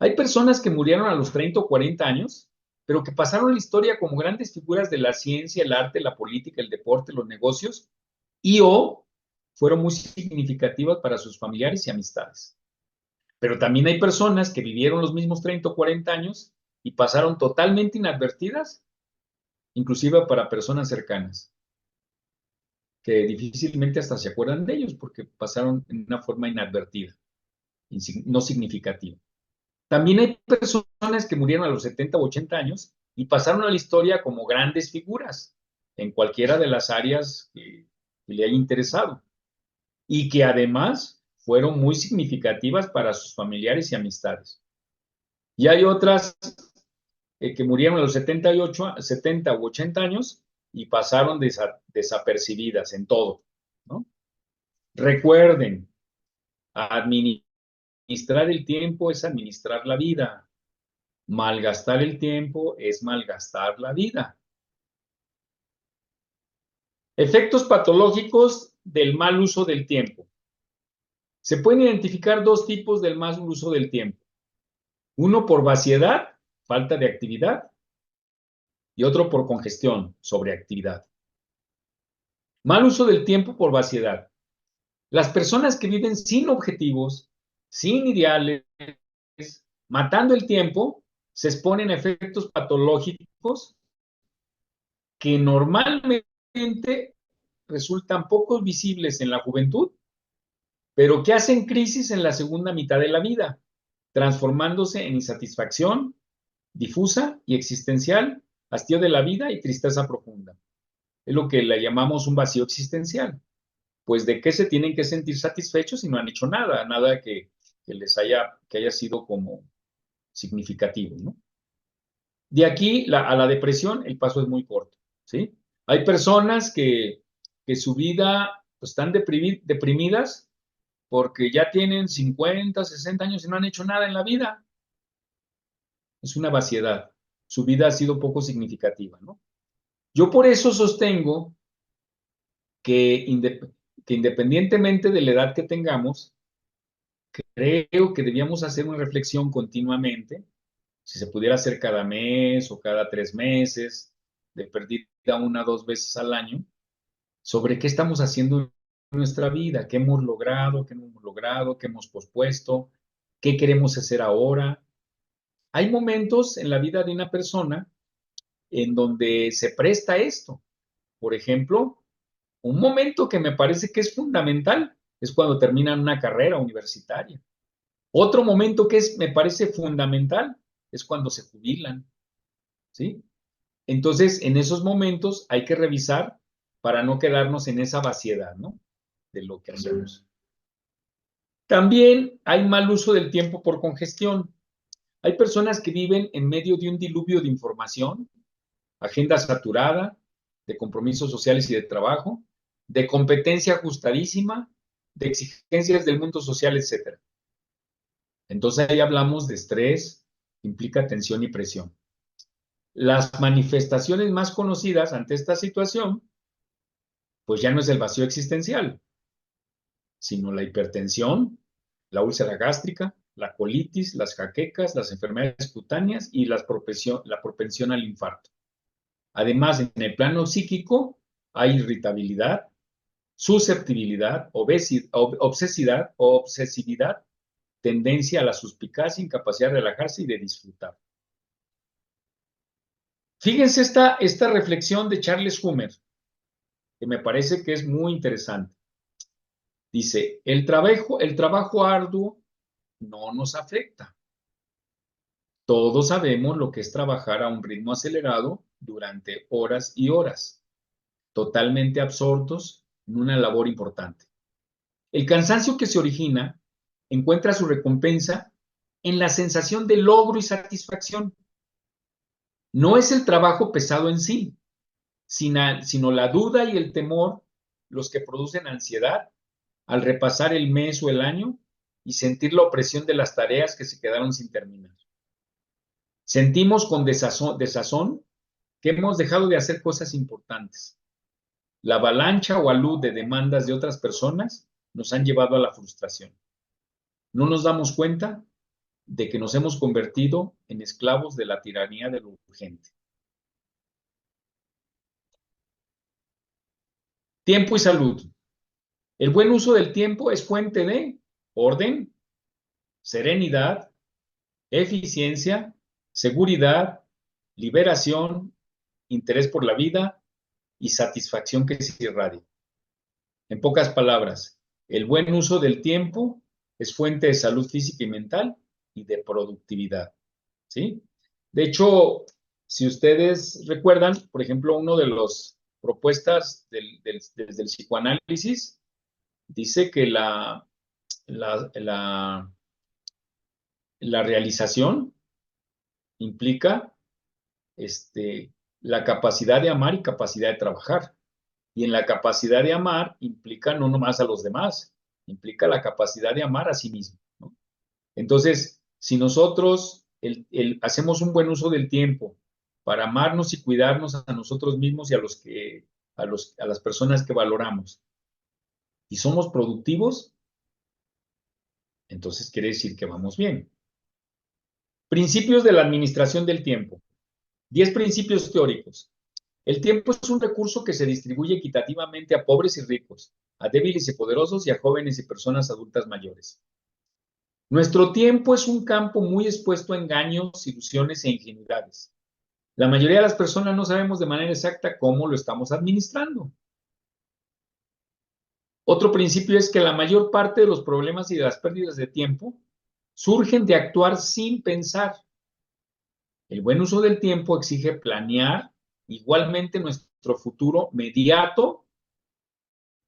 Hay personas que murieron a los 30 o 40 años, pero que pasaron la historia como grandes figuras de la ciencia, el arte, la política, el deporte, los negocios, y o fueron muy significativas para sus familiares y amistades. Pero también hay personas que vivieron los mismos 30 o 40 años y pasaron totalmente inadvertidas, inclusive para personas cercanas, que difícilmente hasta se acuerdan de ellos porque pasaron en una forma inadvertida, no significativa. También hay personas que murieron a los 70 o 80 años y pasaron a la historia como grandes figuras en cualquiera de las áreas que le haya interesado y que además fueron muy significativas para sus familiares y amistades. Y hay otras que murieron a los 70 u 80 años y pasaron desapercibidas en todo, ¿no? Recuerden, administrar el tiempo es administrar la vida. Malgastar el tiempo es malgastar la vida. Efectos patológicos del mal uso del tiempo. Se pueden identificar dos tipos del mal uso del tiempo. Uno por vaciedad, falta de actividad, y otro por congestión, sobreactividad. Mal uso del tiempo por vaciedad. Las personas que viven sin objetivos, sin ideales, matando el tiempo, se exponen a efectos patológicos que normalmente resultan poco visibles en la juventud, pero que hacen crisis en la segunda mitad de la vida, transformándose en insatisfacción difusa y existencial, hastío de la vida y tristeza profunda. Es lo que le llamamos un vacío existencial. Pues de qué se tienen que sentir satisfechos si no han hecho nada, nada que haya sido como significativo, ¿no? De aquí a la depresión el paso es muy corto, ¿sí? Hay personas que su vida pues, están deprimidas porque ya tienen 50, 60 años y no han hecho nada en la vida. Es una vaciedad. Su vida ha sido poco significativa, ¿no? Yo por eso sostengo que, que independientemente de la edad que tengamos, creo que debíamos hacer una reflexión continuamente, si se pudiera hacer cada mes o cada 3 meses, de perdida 1 o 2 veces al año, sobre qué estamos haciendo en nuestra vida, qué hemos logrado, qué no hemos logrado, qué hemos pospuesto, qué queremos hacer ahora. Hay momentos en la vida de una persona en donde se presta esto. Por ejemplo, un momento que me parece que es fundamental es cuando terminan una carrera universitaria. Otro momento que me parece fundamental es cuando se jubilan, ¿sí? Entonces, en esos momentos hay que revisar para no quedarnos en esa vaciedad, ¿no? De lo que hacemos. También hay mal uso del tiempo por congestión. Hay personas que viven en medio de un diluvio de información, agenda saturada, de compromisos sociales y de trabajo, de competencia ajustadísima, de exigencias del mundo social, etc. Entonces ahí hablamos de estrés, implica tensión y presión. Las manifestaciones más conocidas ante esta situación, pues ya no es el vacío existencial, sino la hipertensión, la úlcera gástrica, la colitis, las jaquecas, las enfermedades cutáneas y la propensión al infarto. Además, en el plano psíquico hay irritabilidad, susceptibilidad, obsesividad, tendencia a la suspicacia, incapacidad de relajarse y de disfrutar. Fíjense esta reflexión de Charles Hummer, que me parece que es muy interesante. Dice, el trabajo arduo no nos afecta. Todos sabemos lo que es trabajar a un ritmo acelerado durante horas y horas, totalmente absortos en una labor importante. El cansancio que se origina encuentra su recompensa en la sensación de logro y satisfacción. No es el trabajo pesado en sí, sino la duda y el temor los que producen ansiedad al repasar el mes o el año y sentir la opresión de las tareas que se quedaron sin terminar. Sentimos con desazón que hemos dejado de hacer cosas importantes. La avalancha o alud de demandas de otras personas nos han llevado a la frustración. No nos damos cuenta de que nos hemos convertido en esclavos de la tiranía de lo urgente. Tiempo y salud. El buen uso del tiempo es fuente de orden, serenidad, eficiencia, seguridad, liberación, interés por la vida y satisfacción que se irradia. En pocas palabras, el buen uso del tiempo es fuente de salud física y mental y de productividad, ¿sí? De hecho, si ustedes recuerdan, por ejemplo, uno de las propuestas desde el psicoanálisis dice que la realización implica la capacidad de amar y capacidad de trabajar. Y en la capacidad de amar implica no nomás a los demás, implica la capacidad de amar a sí mismo, ¿no? Entonces, si nosotros hacemos un buen uso del tiempo para amarnos y cuidarnos a nosotros mismos y a las personas que valoramos, y somos productivos, entonces quiere decir que vamos bien. Principios de la administración del tiempo. 10 principios teóricos. El tiempo es un recurso que se distribuye equitativamente a pobres y ricos, a débiles y poderosos y a jóvenes y personas adultas mayores. Nuestro tiempo es un campo muy expuesto a engaños, ilusiones e ingenuidades. La mayoría de las personas no sabemos de manera exacta cómo lo estamos administrando. Otro principio es que la mayor parte de los problemas y de las pérdidas de tiempo surgen de actuar sin pensar. El buen uso del tiempo exige planear igualmente nuestro futuro mediato,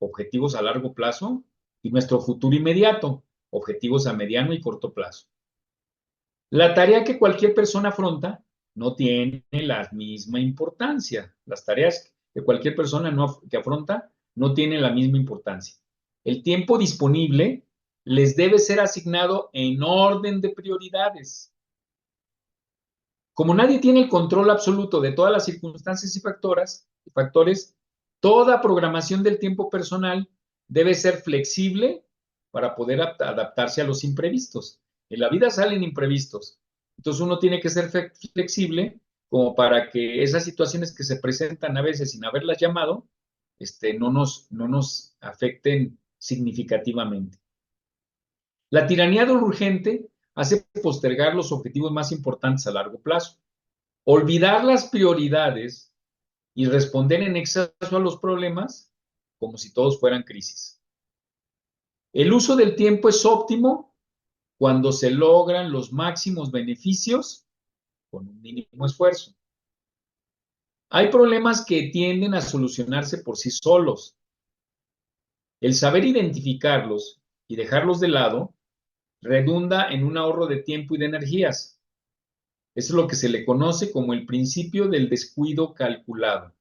objetivos a largo plazo, y nuestro futuro inmediato, objetivos a mediano y corto plazo. La tarea que cualquier persona afronta no tiene la misma importancia. Las tareas que cualquier persona que afronta no tienen la misma importancia. El tiempo disponible les debe ser asignado en orden de prioridades. Como nadie tiene el control absoluto de todas las circunstancias y factores, toda programación del tiempo personal debe ser flexible para poder adaptarse a los imprevistos. En la vida salen imprevistos. Entonces uno tiene que ser flexible como para que esas situaciones que se presentan a veces sin haberlas llamado, no nos afecten significativamente. La tiranía de lo urgente hace postergar los objetivos más importantes a largo plazo, olvidar las prioridades y responder en exceso a los problemas como si todos fueran crisis. El uso del tiempo es óptimo cuando se logran los máximos beneficios con un mínimo esfuerzo. Hay problemas que tienden a solucionarse por sí solos. El saber identificarlos y dejarlos de lado redunda en un ahorro de tiempo y de energías. Eso es lo que se le conoce como el principio del descuido calculado.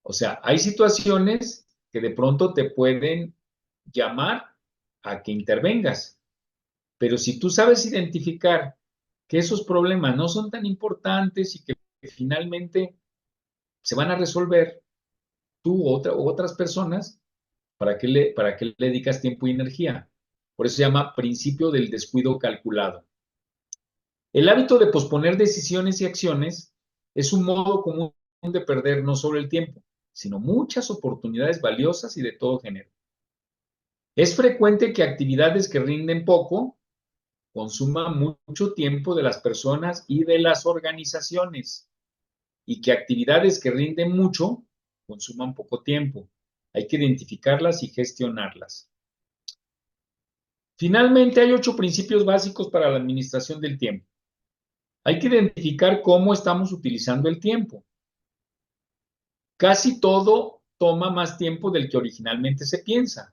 O sea, hay situaciones que de pronto te pueden llamar a que intervengas, pero si tú sabes identificar que esos problemas no son tan importantes y que finalmente se van a resolver tú u otras personas, ¿para qué le dedicas tiempo y energía? Por eso se llama principio del descuido calculado. El hábito de posponer decisiones y acciones es un modo común de perder no solo el tiempo, sino muchas oportunidades valiosas y de todo género. Es frecuente que actividades que rinden poco consuman mucho tiempo de las personas y de las organizaciones, y que actividades que rinden mucho consuman poco tiempo. Hay que identificarlas y gestionarlas. Finalmente, hay 8 principios básicos para la administración del tiempo. Hay que identificar cómo estamos utilizando el tiempo. Casi todo toma más tiempo del que originalmente se piensa.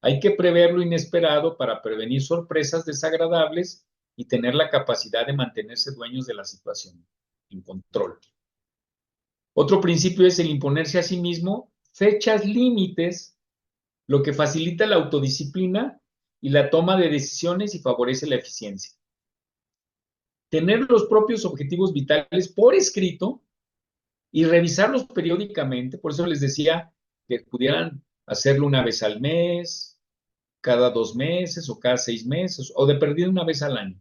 Hay que prever lo inesperado para prevenir sorpresas desagradables y tener la capacidad de mantenerse dueños de la situación, en control. Otro principio es el imponerse a sí mismo fechas límites, lo que facilita la autodisciplina y la toma de decisiones y favorece la eficiencia. Tener los propios objetivos vitales por escrito y revisarlos periódicamente. Por eso les decía que pudieran hacerlo una vez al mes, cada 2 meses o cada 6 meses, o de perdida una vez al año.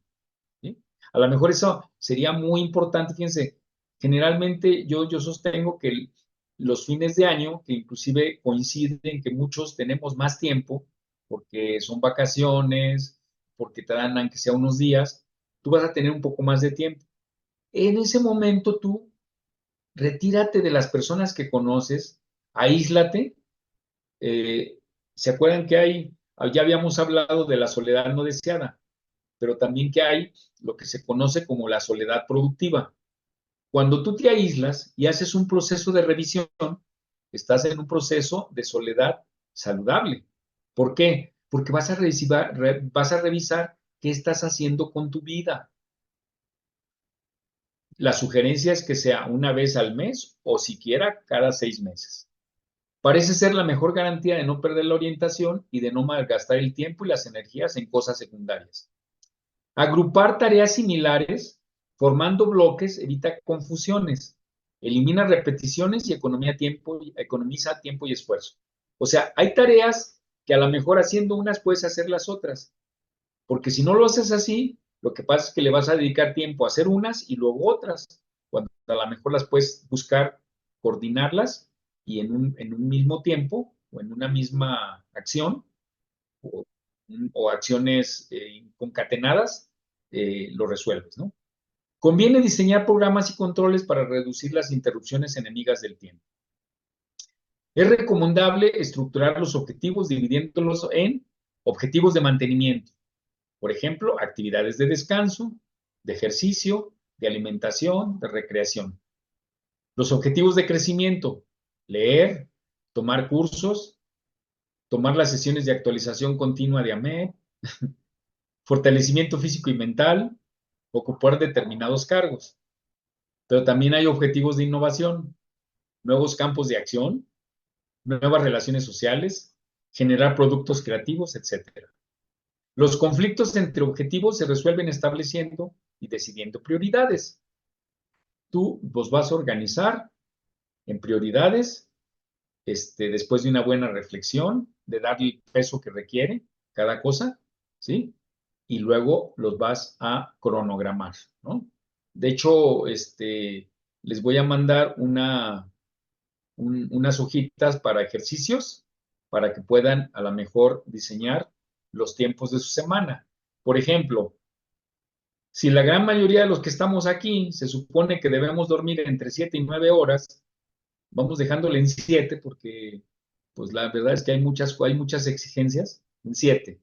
¿Sí? A lo mejor eso sería muy importante. Fíjense, generalmente yo sostengo que los fines de año, que inclusive coinciden que muchos tenemos más tiempo, porque son vacaciones, porque te dan aunque sea unos días, tú vas a tener un poco más de tiempo. En ese momento tú retírate de las personas que conoces, aíslate. eh, ¿Se acuerdan que ya habíamos hablado de la soledad no deseada, pero también que hay lo que se conoce como la soledad productiva? Cuando tú te aíslas y haces un proceso de revisión, estás en un proceso de soledad saludable. ¿Por qué? Porque vas a revisar qué estás haciendo con tu vida. La sugerencia es que sea una vez al mes o siquiera cada 6 meses. Parece ser la mejor garantía de no perder la orientación y de no malgastar el tiempo y las energías en cosas secundarias. Agrupar tareas similares formando bloques evita confusiones, elimina repeticiones y economiza tiempo y esfuerzo. O sea, hay tareas que a lo mejor haciendo unas puedes hacer las otras, porque si no lo haces así, lo que pasa es que le vas a dedicar tiempo a hacer unas y luego otras, cuando a lo mejor las puedes buscar, coordinarlas y en un mismo tiempo o en una misma acción o, o acciones concatenadas, lo resuelves, ¿no? Conviene diseñar programas y controles para reducir las interrupciones enemigas del tiempo. Es recomendable estructurar los objetivos dividiéndolos en objetivos de mantenimiento. Por ejemplo, actividades de descanso, de ejercicio, de alimentación, de recreación. Los objetivos de crecimiento: leer, tomar cursos, tomar las sesiones de actualización continua de AMED, fortalecimiento físico y mental, ocupar determinados cargos. Pero también hay objetivos de innovación, nuevos campos de acción, nuevas relaciones sociales, generar productos creativos, etc. Los conflictos entre objetivos se resuelven estableciendo y decidiendo prioridades. Tú los vas a organizar en prioridades, después de una buena reflexión, de darle el peso que requiere cada cosa, ¿sí? Y luego los vas a cronogramar, ¿no? De hecho, les voy a mandar unas hojitas para ejercicios para que puedan a lo mejor diseñar los tiempos de su semana. Por ejemplo, si la gran mayoría de los que estamos aquí se supone que debemos dormir entre 7 y 9 horas, vamos dejándole en 7 porque pues la verdad es que hay muchas exigencias en 7.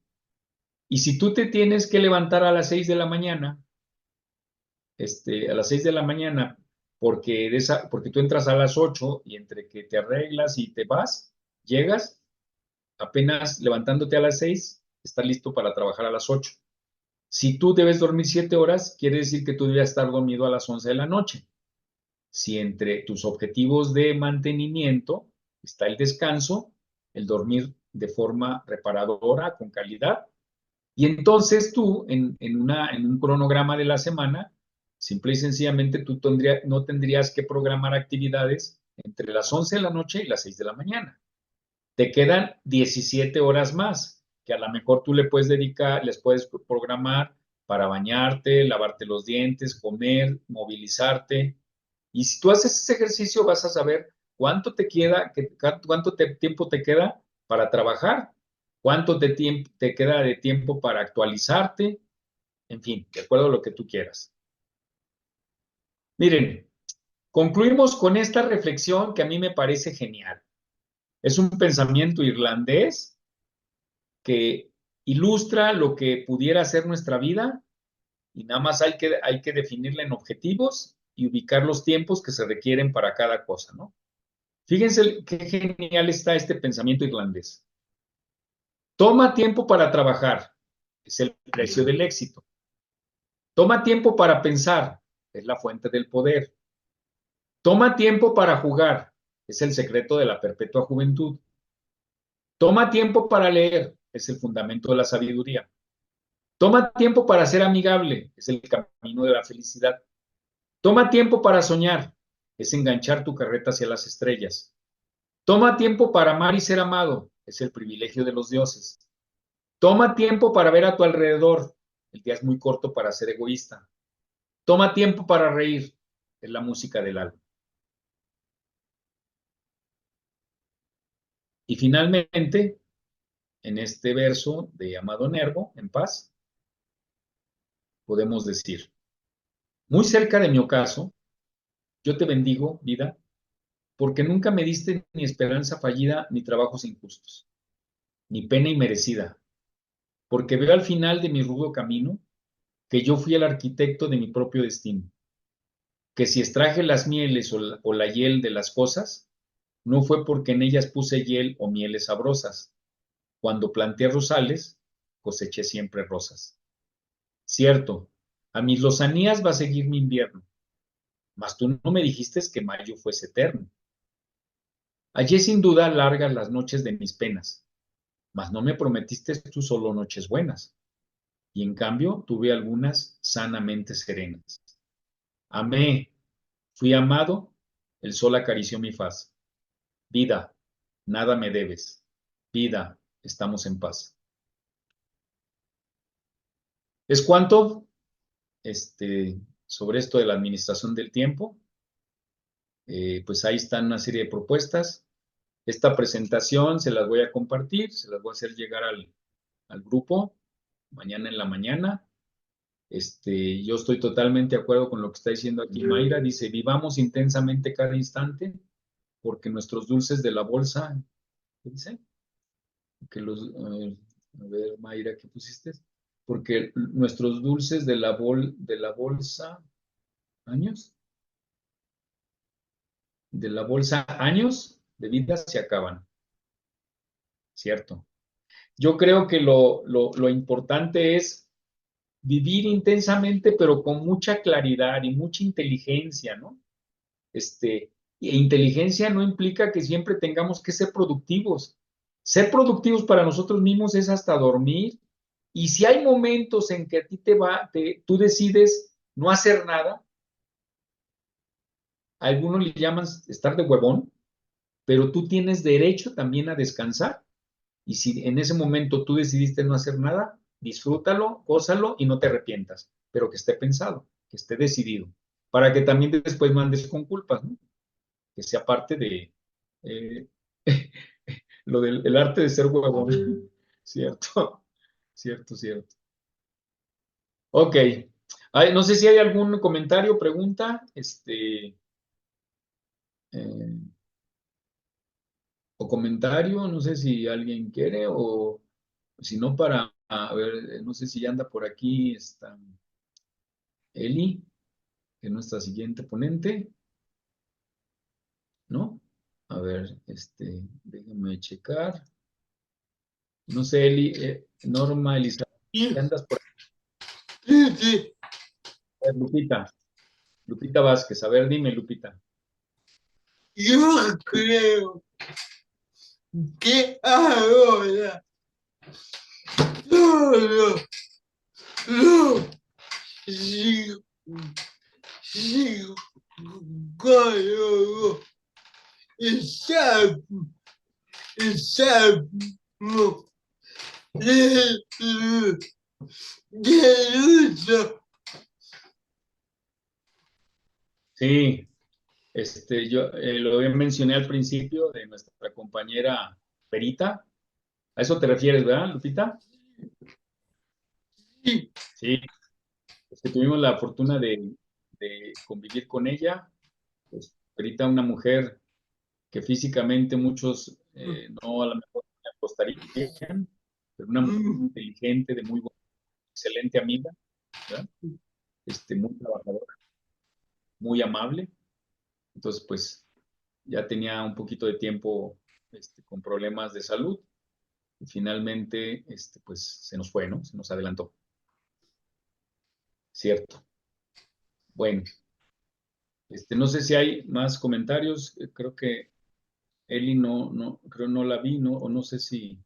Y si tú te tienes que levantar a las 6 de la mañana, a las 6 de la mañana, porque tú entras a las 8 y entre que te arreglas y te vas, llegas, apenas levantándote a las 6, estás listo para trabajar a las 8. Si tú debes dormir 7 horas, quiere decir que tú debes estar dormido a las 11 de la noche. Si entre tus objetivos de mantenimiento está el descanso, el dormir de forma reparadora, con calidad, y entonces tú, en un cronograma de la semana, simple y sencillamente tú no tendrías que programar actividades entre las 11 de la noche y las 6 de la mañana. Te quedan 17 horas más, que a lo mejor tú les puedes programar para bañarte, lavarte los dientes, comer, movilizarte. Y si tú haces ese ejercicio, vas a saber cuánto te queda, tiempo te queda para trabajar, cuánto te queda de tiempo para actualizarte, en fin, de acuerdo a lo que tú quieras. Miren, concluimos con esta reflexión que a mí me parece genial. Es un pensamiento irlandés que ilustra lo que pudiera ser nuestra vida y nada más hay que definirla en objetivos y ubicar los tiempos que se requieren para cada cosa, ¿no? Fíjense qué genial está este pensamiento irlandés. Toma tiempo para trabajar, es el precio del éxito. Toma tiempo para pensar, es la fuente del poder. Toma tiempo para jugar, es el secreto de la perpetua juventud. Toma tiempo para leer, es el fundamento de la sabiduría. Toma tiempo para ser amigable, es el camino de la felicidad. Toma tiempo para soñar, es enganchar tu carreta hacia las estrellas. Toma tiempo para amar y ser amado, es el privilegio de los dioses. Toma tiempo para ver a tu alrededor, el día es muy corto para ser egoísta. Toma tiempo para reír, es la música del alma. Y finalmente, en este verso de Amado Nervo, en paz, podemos decir, muy cerca de mi ocaso, yo te bendigo, vida, porque nunca me diste ni esperanza fallida ni trabajos injustos, ni pena inmerecida, porque veo al final de mi rudo camino que yo fui el arquitecto de mi propio destino, que si extraje las mieles o la hiel de las cosas, no fue porque en ellas puse hiel o mieles sabrosas. Cuando planté rosales, coseché siempre rosas. Cierto, a mis lozanías va a seguir mi invierno, mas tú no me dijiste que mayo fuese eterno. Hallé sin duda largas las noches de mis penas, mas no me prometiste tú solo noches buenas, y en cambio tuve algunas sanamente serenas. Amé, fui amado, el sol acarició mi faz. Vida, nada me debes. Vida, estamos en paz. ¿Es cuanto? Sobre esto de la administración del tiempo. Pues ahí están una serie de propuestas. Esta presentación se las voy a compartir, se las voy a hacer llegar al grupo mañana en la mañana. Yo estoy totalmente de acuerdo con lo que está diciendo aquí Mayra. Dice, vivamos intensamente cada instante porque nuestros dulces de la bolsa, ¿qué dice? A ver, Mayra, ¿qué pusiste? Porque nuestros dulces de la bolsa, años, de la bolsa, años de vida se acaban, ¿cierto? Yo creo que lo importante es vivir intensamente, pero con mucha claridad y mucha inteligencia, ¿no? E inteligencia no implica que siempre tengamos que ser productivos. Ser productivos para nosotros mismos es hasta dormir. Y si hay momentos en que a ti tú decides no hacer nada, a algunos le llaman estar de huevón, pero tú tienes derecho también a descansar. Y si en ese momento tú decidiste no hacer nada, disfrútalo, gózalo y no te arrepientas, pero que esté pensado, que esté decidido, para que también después no andes con culpas, ¿no? Que sea parte de eh, lo del el arte de ser huevón. Cierto, cierto, cierto. Ok. Ay, no sé si hay algún comentario, pregunta, eh, o comentario, no sé si alguien quiere o si no para, a ver, no sé si ya anda por aquí, está Eli, que es nuestra siguiente ponente, ¿no? A ver, déjame checar. No sé, Eli, Norma, Elizabeth, ¿qué andas por Sí, sí. ahí? Lupita, Lupita Vázquez, a ver, dime, Lupita. Yo creo que ahora todo lo psicólogo estamos del uso. Sí, yo lo mencioné al principio de nuestra compañera Perita. ¿A eso te refieres, verdad, Lupita? Sí, Sí, es que tuvimos la fortuna de convivir con ella. Pues, Perita, una mujer que físicamente muchos no a lo mejor le apostarían, pero una mujer muy inteligente, de muy buena, excelente amiga, ¿verdad? Muy trabajadora, muy amable. Entonces, pues ya tenía un poquito de tiempo con problemas de salud y finalmente, pues se nos fue, ¿no? Se nos adelantó. Cierto. Bueno, no sé si hay más comentarios. Creo que Eli creo no la vi, ¿no? O no sé si,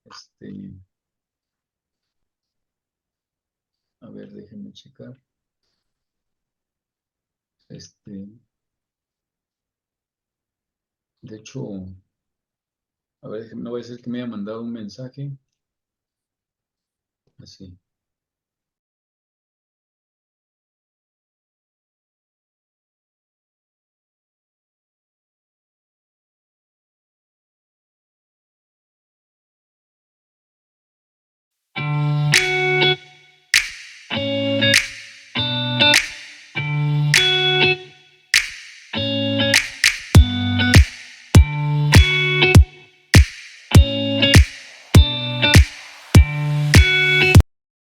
este, a ver, déjenme checar. Este, De hecho, a ver, no voy a ser que me haya mandado un mensaje. Así.